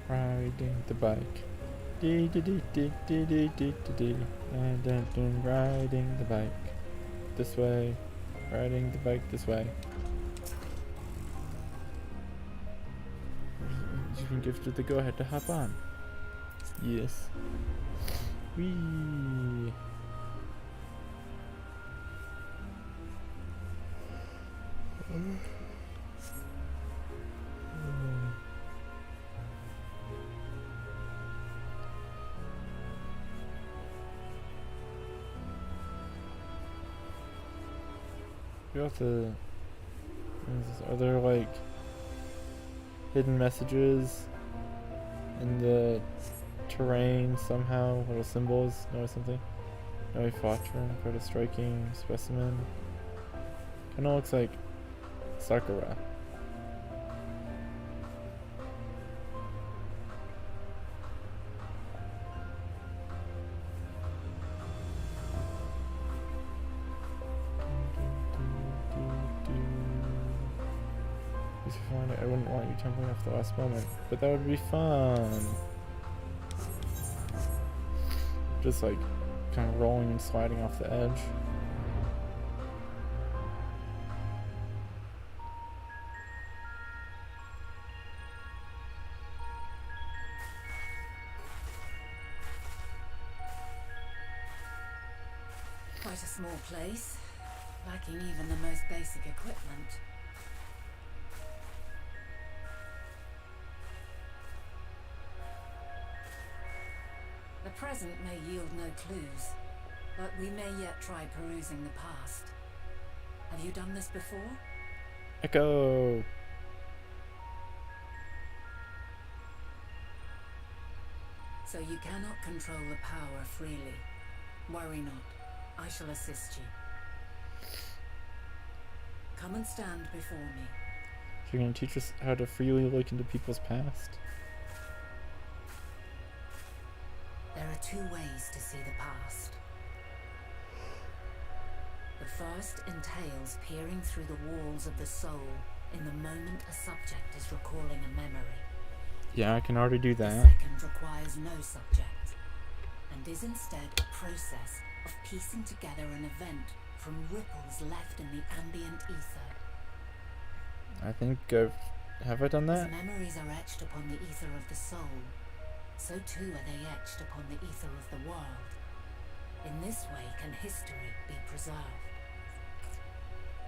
Riding the bike. Dee dee dee dee dee dee dee dee dee. Riding the bike. This way. Riding the bike this way. You've been gifted the go-ahead to hop on. Yes. Whee! You have to. Are there like hidden messages in the terrain somehow? Little symbols? Know something? No Fortune, quite a striking specimen. Kinda looks like Sakura. I wouldn't want you tumbling off the last moment, but that would be fun. Just like kind of rolling and sliding off the edge. Quite a small place, lacking even the most basic equipment. The present may yield no clues, but we may yet try perusing the past. Have you done this before? Echo! So you cannot control the power freely. Worry not, I shall assist you. Come and stand before me. You're gonna teach us how to freely look into people's past? There are two ways to see the past. The first entails peering through the walls of the soul in the moment a subject is recalling a memory. Yeah, I can already do The that. second requires no subject, and is instead a process of piecing together an event from ripples left in the ambient ether. I think have I done that? As memories are etched upon the ether of the soul, so too are they etched upon the ether of the world. In this way can history be preserved.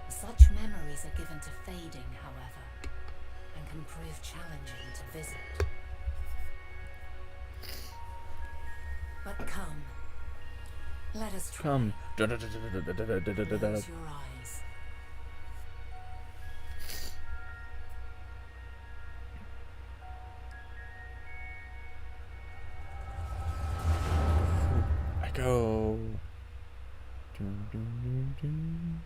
Such memories are given to fading, however, and can prove challenging to visit. But come, let us try. Come. Close your eyes. Echo. Dun, dun, dun, dun.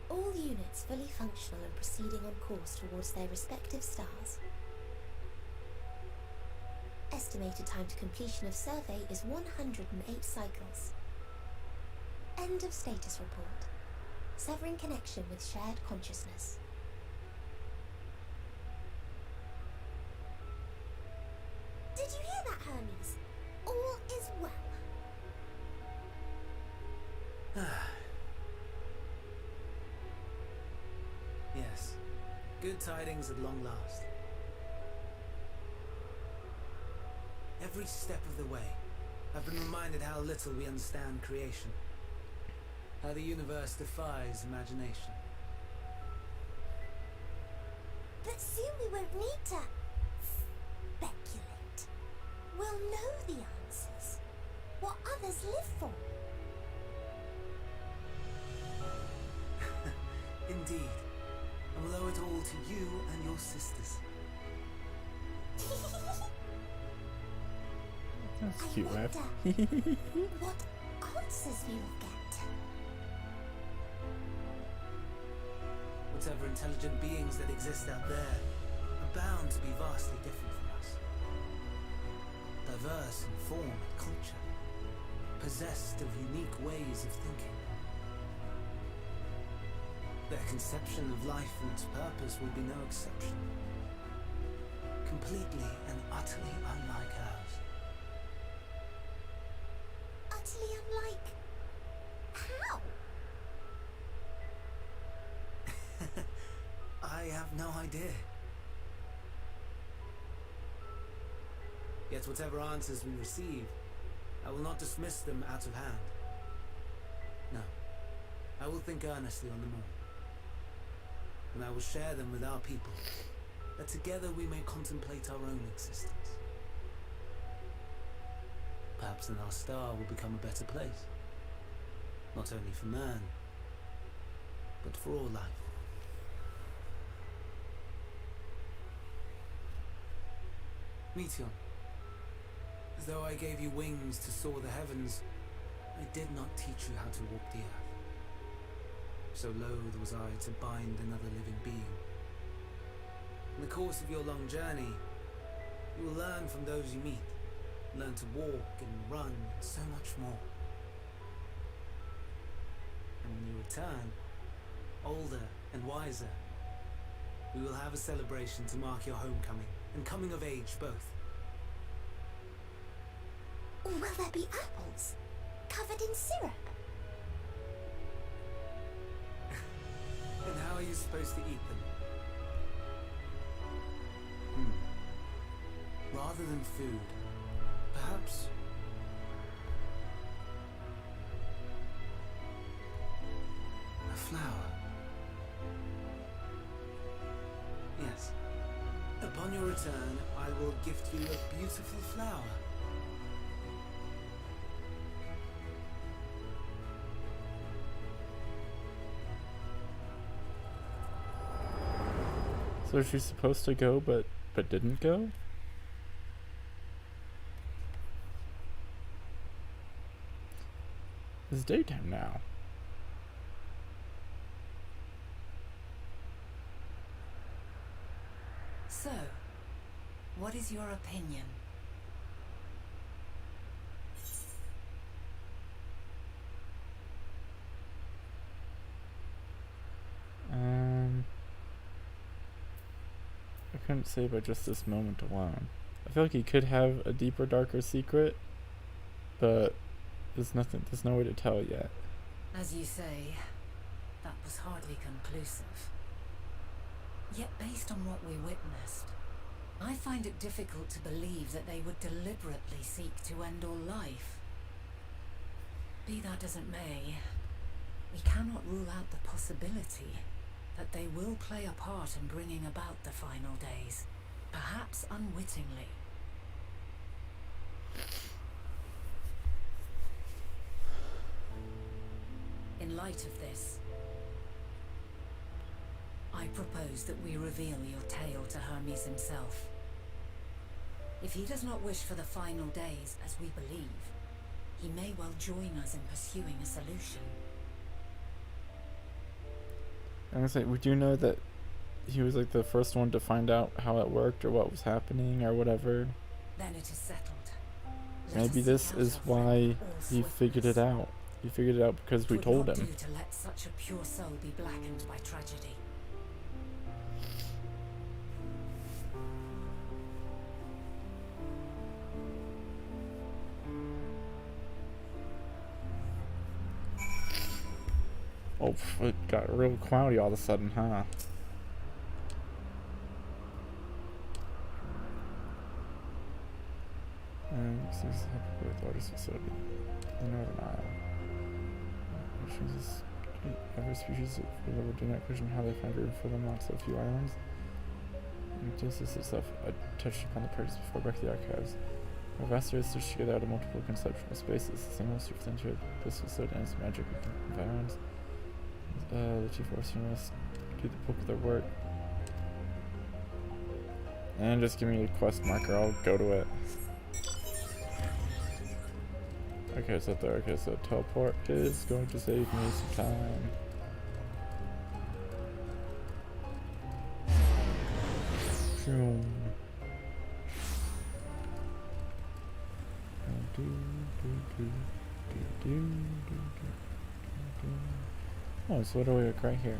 All units fully functional and proceeding on course towards their respective stars. Estimated time to completion of survey is 108 cycles. End of status report. Severing connection with shared consciousness. Did you hear that, Hermes? All is well. Yes. Good tidings at long last. Every step of the way, I've been reminded how little we understand creation. How the universe defies imagination. But soon we won't need to speculate. We'll know the answers. What others live for. Indeed. And we'll owe it all to you and your sisters. That's I cute, right? wonder what answers we will get. Whatever intelligent beings that exist out there are bound to be vastly different from us. Diverse in form and culture, possessed of unique ways of thinking. Their conception of life and its purpose will be no exception. Completely and utterly unlike ours. Utterly unlike. How? I have no idea. Yet whatever answers we receive, I will not dismiss them out of hand. No, I will think earnestly on them all. And I will share them with our people, that together we may contemplate our own existence. Perhaps then our star will become a better place. Not only for man, but for all life. Metion, as though I gave you wings to soar the heavens, I did not teach you how to walk the earth. So loath was I to bind another living being. In the course of your long journey, you will learn from those you meet, learn to walk and run and so much more. And when you return, older and wiser, we will have a celebration to mark your homecoming and coming of age both. Or will there be apples covered in syrup? And how are you supposed to eat them? Rather than food, perhaps a flower. Yes. Upon your return, I will gift you a beautiful flower. So she's supposed to go, but didn't go? It's daytime now. So, what is your opinion? I couldn't say by just this moment alone. I feel like he could have a deeper, darker secret, but there's no way to tell yet. As you say, that was hardly conclusive. Yet based on what we witnessed, I find it difficult to believe that they would deliberately seek to end all life. Be that as it may, we cannot rule out the possibility that they will play a part in bringing about the final days, perhaps unwittingly. In light of this, I propose that we reveal your tale to Hermes himself. If he does not wish for the final days, as we believe, he may well join us in pursuing a solution. I'm gonna say, would you know that he was like the first one to find out how it worked or what was happening or whatever? Then it is settled. Maybe this is why he figured it out. He figured it out because we told him. It would not do to let such a pure soul be blackened by tragedy. Oh, it got real cloudy all of a sudden, huh? This is the largest facility in Northern Isle. Which uses every species of level do not question how they find room for them on so few islands. And just this stuff I touched upon the purchase before back to the archives. Our vast research together out of multiple conceptual spaces. The single most representative of this facility and its magic environments. The chief officer must do the bulk of their work. And just give me a quest marker, I'll go to it. Okay, so there. Okay, so teleport is going to save me some time. Shoom. Oh, it's literally like right here.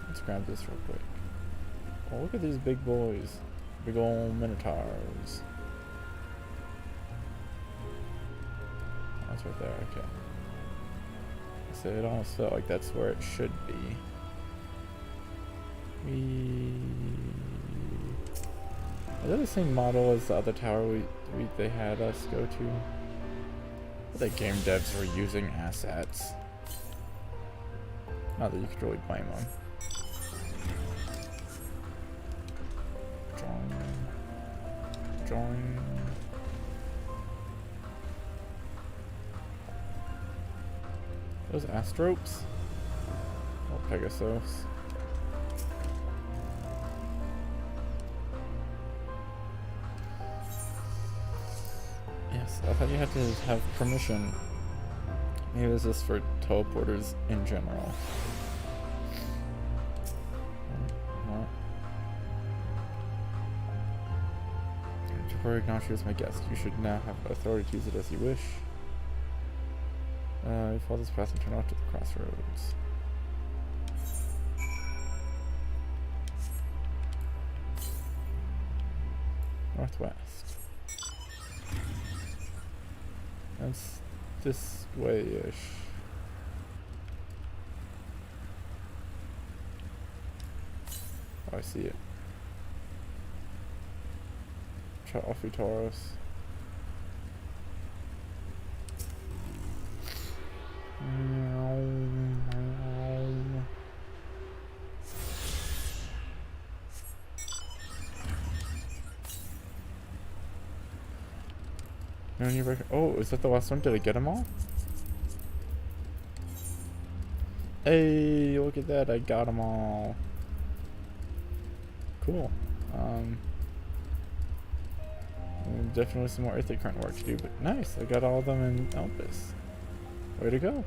Let's grab this real quick. Oh, look at these big boys. Big old minotaurs. Oh, that's right there, okay. So it almost felt like that's where it should be. Is that the same model as the other tower they had us go to? The game devs were using assets. Not that you could really blame them. Join. Those Astropes? Oh, Pegasus. Yes, I thought you had to have permission. Maybe this is for teleporters in general. What? Before I acknowledge you as my guest, you should now have authority to use it as you wish. You follow this path and turn off to the crossroads. Northwest. That's this way-ish. Oh, I see it. Alpha Taurus. Oh, is that the last one? Did I get them all? Hey, look at that! I got them all. Cool. Definitely some more Earthly Current work to do, but nice. I got all of them in Elpis. Way to go.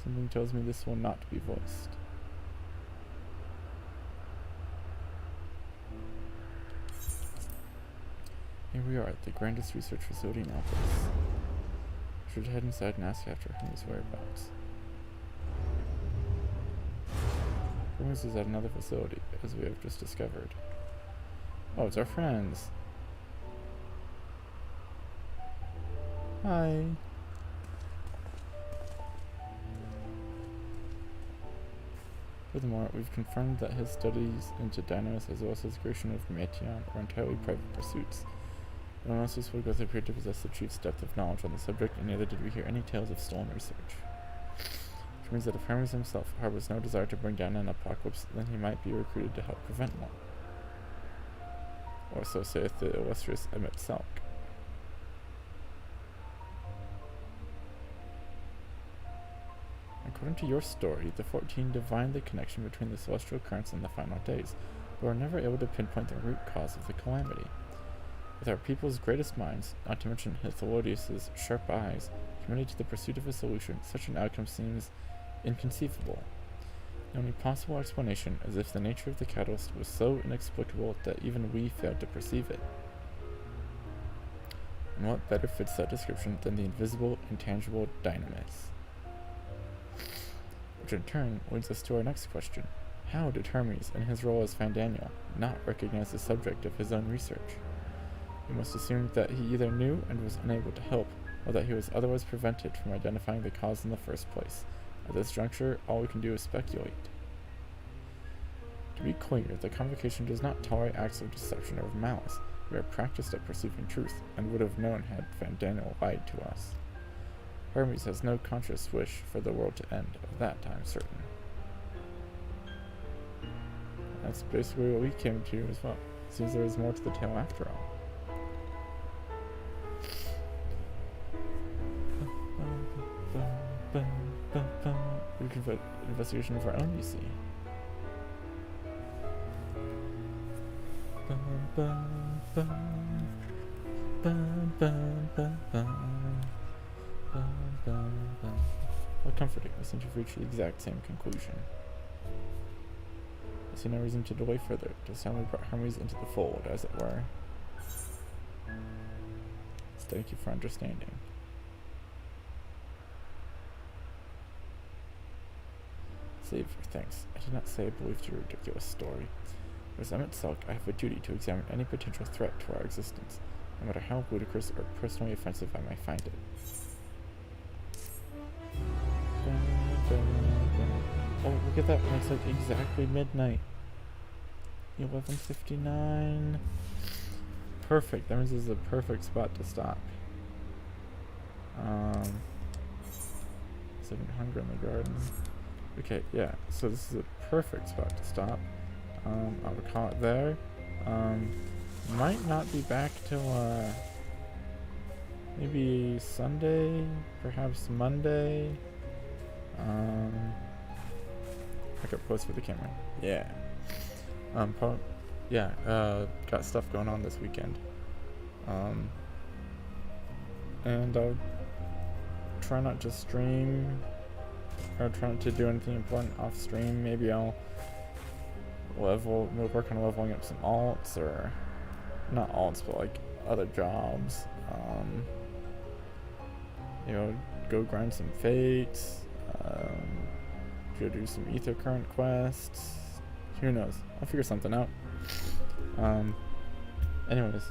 Something tells me this will not be voiced. Here we are at the grandest research facility in Elpis. Should head inside and ask after Hermes' whereabouts. Hermes is at another facility, as we have just discovered. Oh, it's our friends. Hi. Furthermore, we've confirmed that his studies into Dynamis as well as his creation of Metion are entirely private pursuits. No one else was to appear to possess the chief's depth of knowledge on the subject, and neither did we hear any tales of stolen research. Which means that if Hermes himself harbors no desire to bring down an apocalypse, then he might be recruited to help prevent one. Or so saith the illustrious Emmett Salk. According to your story, the 14 divined the connection between the celestial currents and the final days, but were never able to pinpoint the root cause of the calamity. With our people's greatest minds, not to mention Hythlodaeus' sharp eyes, committed to the pursuit of a solution, such an outcome seems inconceivable. The only possible explanation is if the nature of the catalyst was so inexplicable that even we failed to perceive it. And what better fits that description than the invisible, intangible Dynamis? Which in turn leads us to our next question. How did Hermes, in his role as Fandaniel, not recognize the subject of his own research? We must assume that he either knew and was unable to help, or that he was otherwise prevented from identifying the cause in the first place. At this juncture, all we can do is speculate. To be clear, the Convocation does not tolerate acts of deception or of malice. We are practiced at perceiving truth, and would have known had Fandaniel lied to us. Hermes has no conscious wish for the world to end, of that I'm certain. That's basically what we came to as well. Seems there is more to the tale after all. We can put investigation of our own, you see. How comforting, we seem to have reached the exact same conclusion. I see no reason to delay further. Just how we brought Hermes into the fold, as it were. Thank you for understanding. Save your thanks. I did not say I believed your ridiculous story. As Emmett Selk, I have a duty to examine any potential threat to our existence, no matter how ludicrous or personally offensive I may find it. Oh, look at that. It makes it exactly midnight. 11:59. Perfect. That means this is a perfect spot to stop. 700 in the garden. Okay, yeah. So this is a perfect spot to stop. I would call it there. Might not be back till maybe Sunday, perhaps Monday. Pick up close for the camera. Yeah. Got stuff going on this weekend. And I'll try not to stream or try not to do anything important off stream. Maybe I'll work on leveling up some alts, or not alts, but like other jobs. Go grind some fates. Go do some ether current quests. Who knows? I'll figure something out. Anyways,